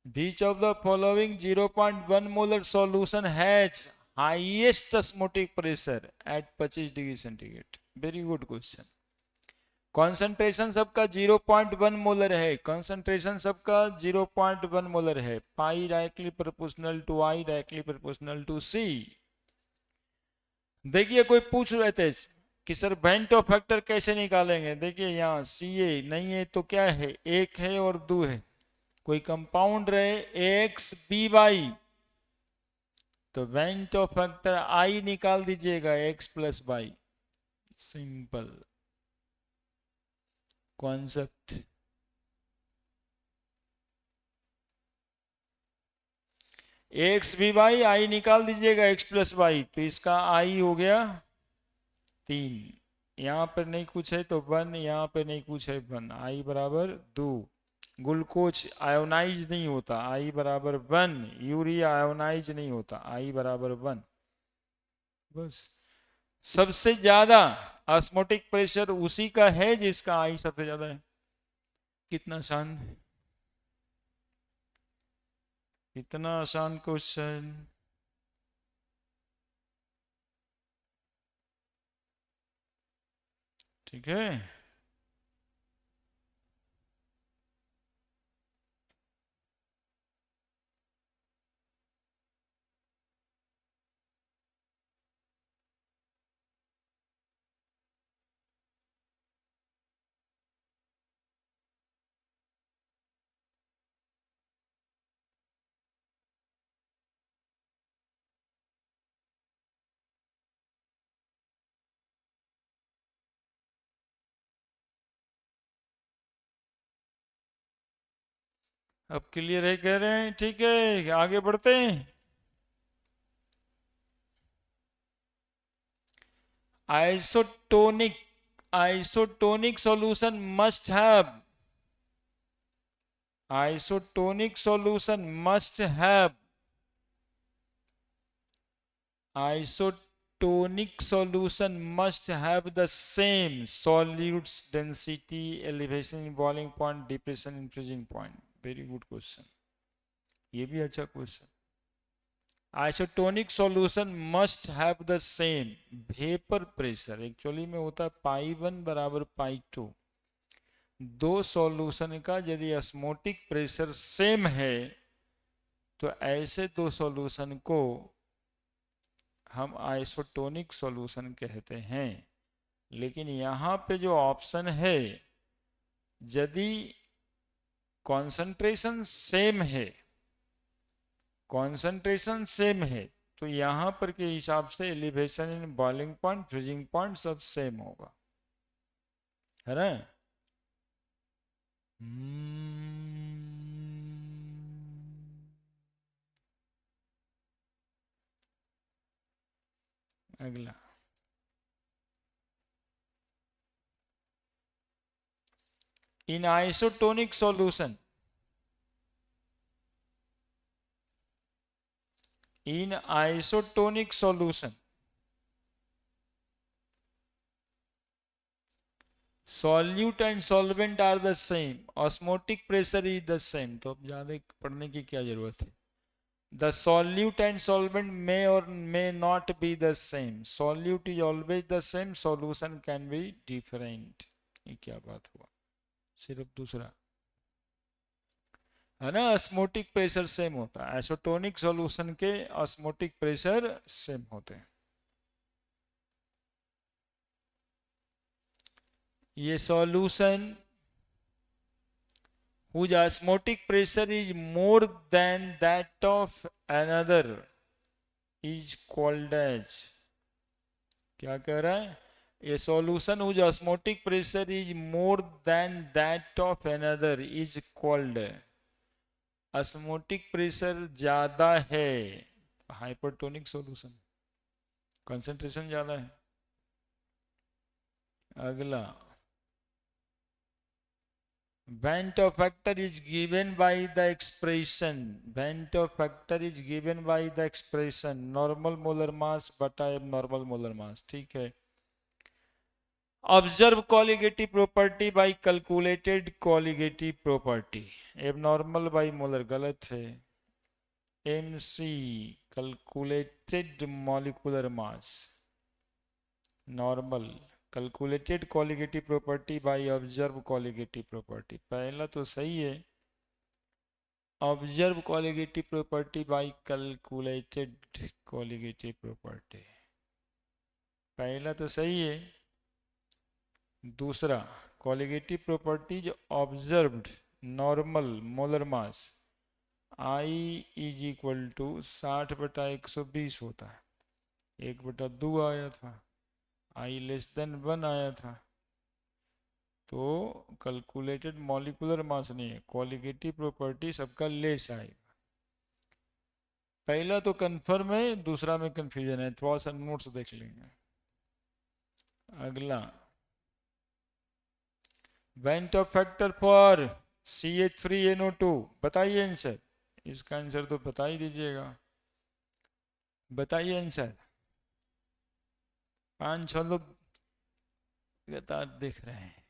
which of the following 0.1 molar solution has highest osmotic pressure at 25 degree centigrade? Very good question. Concentration सबका 0.1 मोलर है, कॉन्सेंट्रेशन सबका 0.1 मोलर है। Pi directly proportional to I, directly proportional to C. देखिए कोई पूछ रहे थे कि सर वेंटो फैक्टर कैसे निकालेंगे? देखिए यहाँ सी ए नहीं है तो क्या है, एक है और दो है, कोई कंपाउंड रहे एक्स बी वाई, तो वेंटो फैक्टर आई निकाल दीजिएगा, X plus Y. Simple concept. X B Y, I निकाल दीजिएगा एक्स प्लस वाई, तो इसका आई हो गया 3, यहाँ पर नहीं कुछ है तो 1, यहाँ पर नहीं कुछ है 1, आई बराबर 2। ग्लूकोज आयोनाइज नहीं होता, आई बराबर 1। यूरिया आयोनाइज नहीं होता, आई बराबर 1। बस सबसे ज्यादा ऑस्मोटिक प्रेशर उसी का है जिसका आई सबसे ज्यादा है। कितना आसान, कितना आसान क्वेश्चन। ठीक है, अब क्लियर है कह रहे हैं? ठीक है, आगे बढ़ते हैं। Isotonic, isotonic solution must have, isotonic solution must have, isotonic solution must have the same solutes density, elevation in boiling point, depression in freezing point। Very good question, ये भी अच्छा question. Isotonic solution must have the same vapour pressure, actually में होता है पाई 1 बराबर पाई 2। दो सॉल्यूशन का यदि ऑस्मोटिक प्रेशर सेम है तो ऐसे दो सॉल्यूशन को हम आइसोटोनिक सॉल्यूशन कहते हैं। लेकिन यहाँ पे जो ऑप्शन है, यदि कॉन्सेंट्रेशन सेम है, कॉन्सेंट्रेशन सेम है, तो यहाँ पर के हिसाब से elevation in boiling point, freezing point सब सेम होगा, है ना। अगला, in isotonic solution, in isotonic solution solute and solvent are the same, osmotic pressure is the same. तो अब ज्यादा पढ़ने की क्या जरूरत है. The solute and solvent may or may not be the same. Solute is always the same, solution can be different. ये क्या बात हुआ. सिर्फ दूसरा है ना, ऑस्मोटिक प्रेशर सेम होता है. आइसोटोनिक सॉल्यूशन के ऑस्मोटिक प्रेशर सेम होते हैं. ये solution whose osmotic pressure is more than that of another is called as, क्या कह रहा है, a solution whose osmotic pressure is more than that of another is called, osmotic pressure ज्यादा है, हाइपरटोनिक सॉल्यूशन, कंसंट्रेशन ज्यादा है. अगला, Vento factor is given by the expression, Vento factor is given by the expression normal molar mass बटा abnormal molar mass. ठीक है. Observe colligative property by calculated colligative property. Abnormal by molar गलत है. MC calculated molecular mass, normal. Calculated colligative property by observe colligative property. पहला तो सही है, observe colligative property by calculated colligative property, पहला तो सही है. दूसरा, कॉलिगेटिव प्रॉपर्टी जो observed normal molar mass I is equal to 60/120 होता है. 1/2 आया था, I लेस देन 1 आया था. तो कैलकुलेटेड मॉलिकुलर मास नहीं है, कॉलिगेटिव प्रॉपर्टी सबका लेस आएगा. पहला तो कंफर्म है, दूसरा में कंफ्यूजन है, थोड़ा सा नोट्स देख लेंगे. अगला, वेंटो फैक्टर फॉर CH3NO2, बताइए आंसर. इसका आंसर तो बता ही दीजिएगा, बताइए आंसर. 5-6 लोग लगातार देख रहे हैं.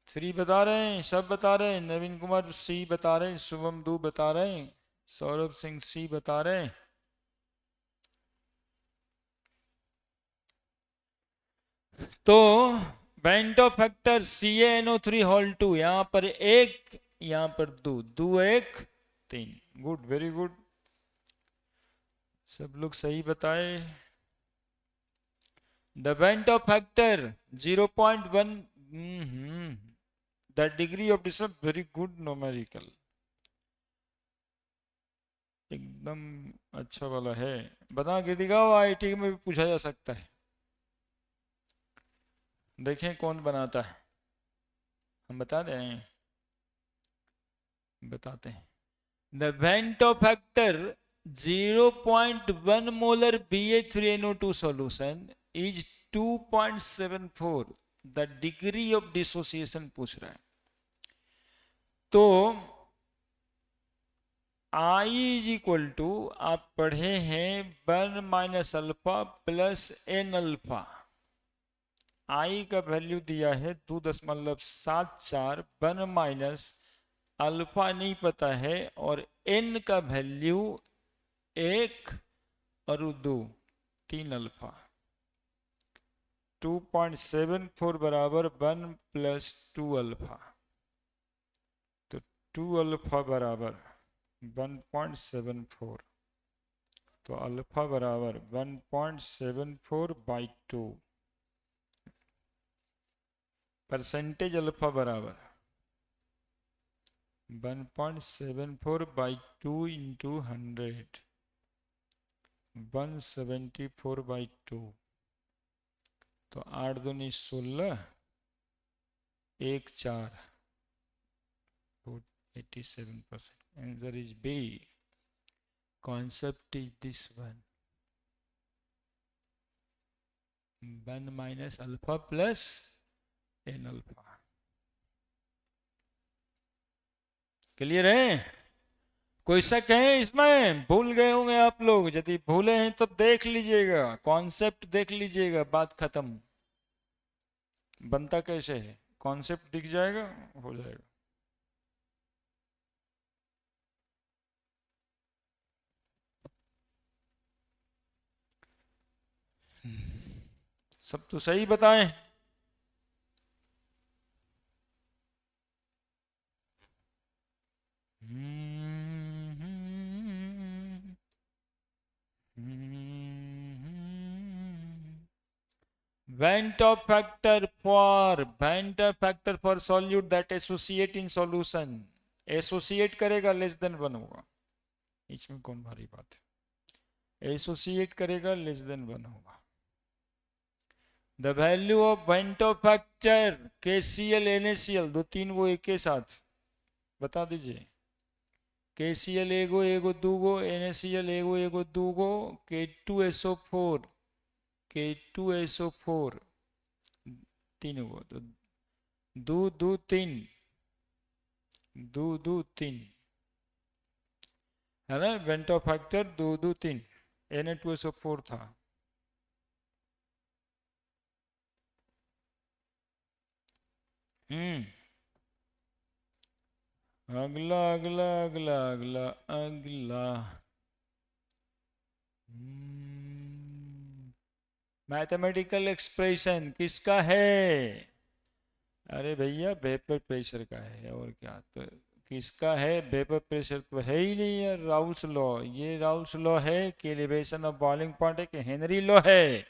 श्री बता रहे हैं, सब बता रहे हैं. नवीन कुमार सी बता रहे हैं, शुभम दू बता रहे हैं, सौरभ सिंह सी बता रहे हैं. तो बेंटो फैक्टर CaNO3 यहां पर 1, यहां पर 2, 2 1 3. गुड, वेरी गुड, सब लोग सही बताए. The bento factor 0.1, the degree of difference, very good numerical, एकदम अच्छा वाला है. बता के दिखाओ, IIT में भी पूछा जा सकता है. देखें कौन बनाता है, हम बता दें, बताते हैं. The Vento factor 0.1 molar BH3NO2 solution is 2.74. The degree of dissociation पूछ रहा है. तो I इज इक्वल टू, आप पढ़े हैं 1 minus alpha plus n alpha. I का वैल्यू दिया है 2.74, 1 माइनस अल्फा नहीं पता है, और n का वैल्यू 1 और 2, 3 अल्फा. 2.74 बराबर 1 प्लस 2 अल्फा, तो 2 अल्फा बराबर 1.74, तो अल्फा बराबर 1.74 बाई 2 परसेंटेज अल्फा बराबर 1.74/2 इंटू 100, 174/2, तो 8 दूनी 16, 1 4, 87%. Answer is B. Concept is this one. 1 minus alpha plus n alpha. Clear है? कोई शक है इसमें? भूल गए होंगे आप लोग, यदि भूले हैं तो देख लीजिएगा, कॉन्सेप्ट देख लीजिएगा, बात खत्म। बनता कैसे है, कॉन्सेप्ट दिख जाएगा, हो जाएगा। सब तो सही बताएं। Vanta factor for solute that associate in solution, associate करेगा लेस देन 1 होगा, इसमें कौन भारी बात है, एसोसिएट करेगा लेस देन 1 होगा। The value of Vento factor KCl NaCl, 2 3 वो एक के साथ बता दीजिए। KCl एगो एगो दूगो, NaCl एगो एगो दूगो, K2SO4 3 गो, तो 2 2 3 2 2 3 है ना, वेंटो फैक्टर 2 2 3, Na2SO4 था। अगला अगला अगला अगला अगला मैथमेटिकल एक्सप्रेशन किसका है? अरे भैया वेपर प्रेशर का है, और क्या, तो किसका है? वेपर प्रेशर तो है ही नहीं यार, राउल्स लॉ, ये राउल्स लॉ है कि एलिवेशन ऑफ बॉइलिंग पॉइंट है कि हेनरी लॉ है?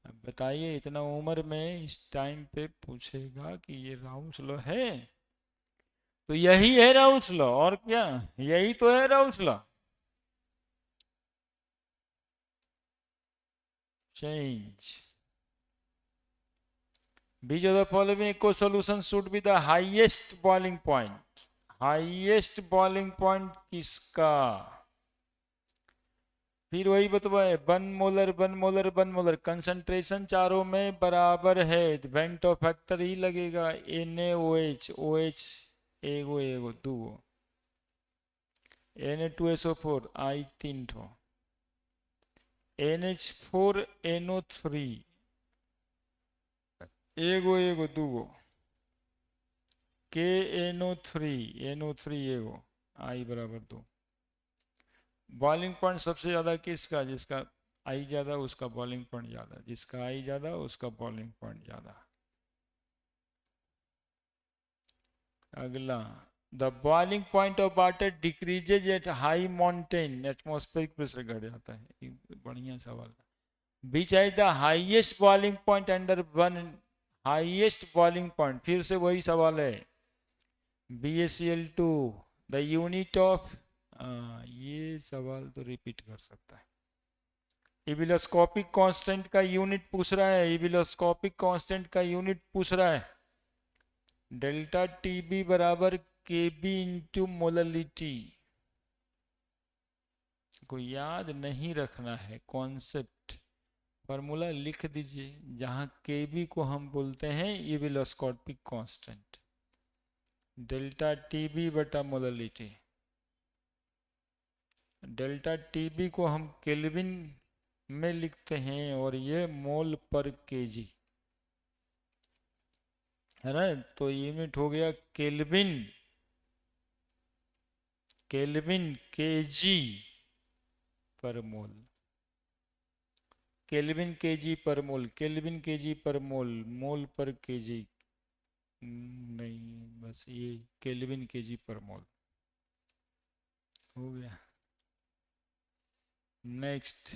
अब बताइए, इतना उम्र में इस टाइम पे पूछेगा कि ये राउल्स लॉ है, तो यही है राउल्स लॉ, और क्या, यही तो है Raoult's law. Change which of the following equal solution should be the highest boiling point? Highest boiling point किसका? फिर वही बतवाए, 1 मोलर 1 मोलर 1 मोलर, कंसंट्रेशन चारों में बराबर है, वेंटो फैक्टर ही लगेगा। NaOH, OH एगो एगो दूगो, Na2SO4 आई 3 ठो, NH4NO3 एगो एगो दूगो, NO3 एगो, आई बराबर 2। बॉइलिंग पॉइंट सबसे ज्यादा किसका? जिसका आई ज्यादा उसका बॉइलिंग पॉइंट ज्यादा, जिसका आई ज्यादा उसका बॉइलिंग पॉइंट ज्यादा। अगला, the boiling point of water decreases at high mountain, atmospheric pressure घट जाता है। बढ़िया सवाल। बीच है the highest boiling point under one, highest boiling point, फिर से वही सवाल है। BaCl2 द यूनिट ऑफ, ये सवाल तो रिपीट कर सकता है। इबिलोस्कोपिक कांस्टेंट का यूनिट पूछ रहा है, इबिलोस्कोपिक कांस्टेंट का यूनिट पूछ रहा है। डेल्टा TB बराबर KB इंटू मोललिटी को याद नहीं रखना है, कॉन्सेप्ट फॉर्मूला लिख दीजिए, जहां KB को हम बोलते हैं इबिलोस्कोपिक कांस्टेंट, डेल्टा TB बटा मोललिटी। डेल्टा TB को हम केल्विन में लिखते हैं और ये मोल पर केजी है ना, तो यूनिट हो गया केल्विन, केल्विन केजी पर मोल, केल्विन केजी पर मोल, केल्विन केजी पर मोल, मोल पर केजी नहीं, बस ये केल्विन केजी पर मोल हो गया। नेक्स्ट,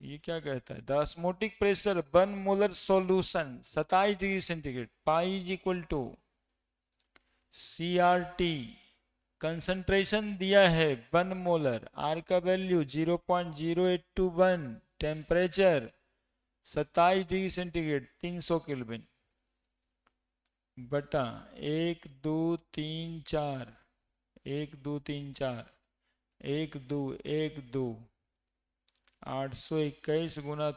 ये क्या कहता है, the osmotic pressure 1 molar solution 27 degree centigrade, pi is equal to CRT, concentration दिया है 1 मोलर, आर का value 0.0821, temperature 27 degree centigrade 300 Kelvin, बटा 1 2 3 4, 1 2 3 4, 1 2 1 2, 821 गुना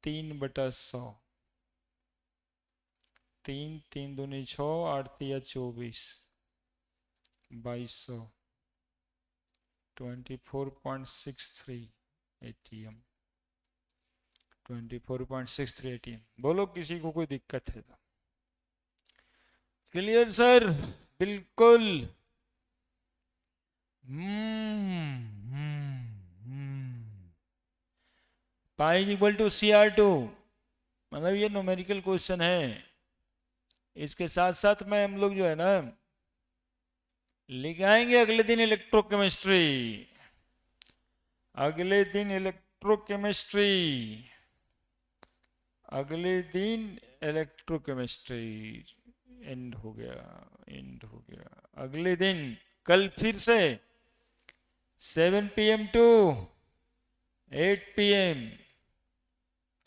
3/100, 3 3 दूनी 6, 8 तिया 24, 2200, 24.63 ATM, 24.63 ATM। बोलो किसी को कोई दिक्कत है तो। क्लियर सर, बिल्कुल। पाई इक्वल टू CR2, मतलब ये न्यूमेरिकल क्वेश्चन है। इसके साथ साथ में हम लोग जो है ना लिख आएंगे अगले दिन इलेक्ट्रोकेमिस्ट्री, अगले दिन इलेक्ट्रोकेमिस्ट्री, अगले दिन इलेक्ट्रोकेमिस्ट्री। एंड हो गया, एंड हो गया। अगले दिन कल फिर से 7 PM टू 8 PM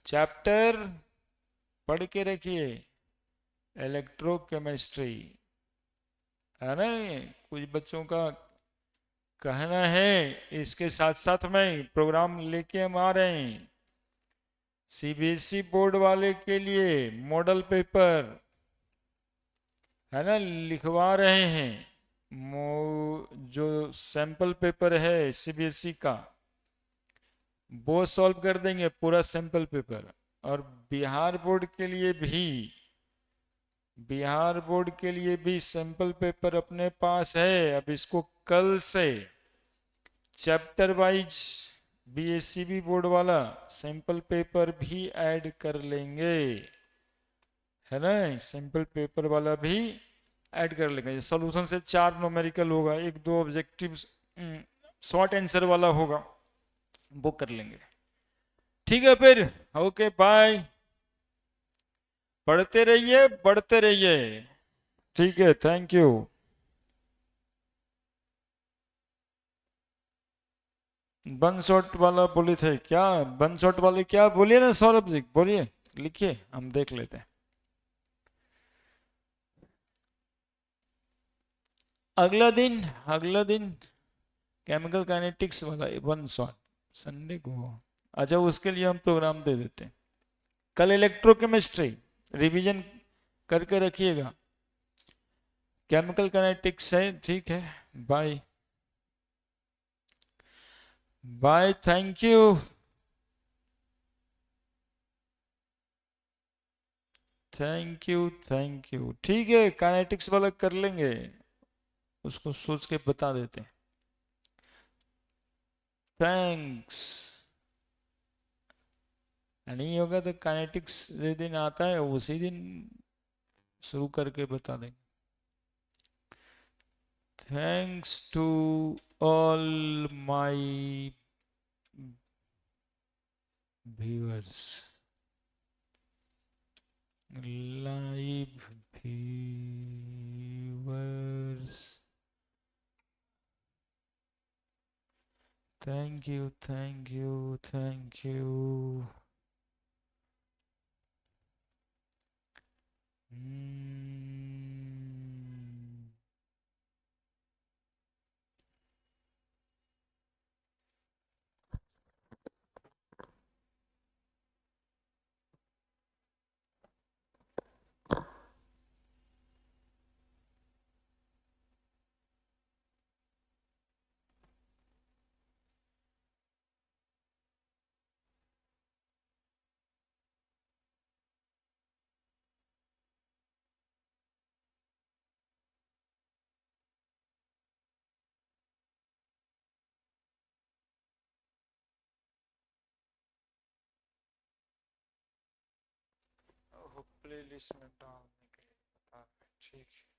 चैप्टर पढ़ के रखिए, इलेक्ट्रोकेमिस्ट्री, है ना। कुछ बच्चों का कहना है इसके साथ साथ में प्रोग्राम लेके हम आ रहे हैं। CBSE बोर्ड वाले के लिए मॉडल पेपर है ना लिखवा रहे हैं, जो सैंपल पेपर है CBSE का वो सॉल्व कर देंगे पूरा सैंपल पेपर। और बिहार बोर्ड के लिए भी, बिहार बोर्ड के लिए भी सैंपल पेपर अपने पास है। अब इसको कल से चैप्टर वाइज BSCB बोर्ड वाला सैंपल पेपर भी ऐड कर लेंगे, है ना। सैंपल पेपर वाला भी ऐड कर लेंगे। सॉल्यूशन से 4 न्यूमेरिकल होगा, 1-2 ऑब्जेक्टिव शॉर्ट आंसर वाला होगा, वो कर लेंगे। ठीक है फिर, ओके बाय, पढ़ते रहिए बढ़ते रहिए। ठीक है, थैंक यू। वन शॉट वाला बोले थे क्या, वन शॉट वाले क्या बोलिए ना सौरभ जी, बोलिए, लिखिए हम देख लेते हैं। अगला दिन केमिकल काइनेटिक्स वाला वन शॉट संडे को। अच्छा, उसके लिए हम प्रोग्राम दे देते हैं। कल इलेक्ट्रोकेमिस्ट्री रिवीजन करके रखिएगा, केमिकल काइनेटिक्स है। ठीक है, bye bye, thank you. Thank you thank you. ठीक है, काइनेटिक्स वाला कर लेंगे, उसको सोच के बता देते हैं। थैंक्स। नहीं होगा तो काइनेटिक्स जिस दिन आता है उसी दिन शुरू करके बता देंगे। Thanks to all my viewers, live viewers, thank you thank you thank you. Playlist में डालने के लिए बता रहे, ठीक है।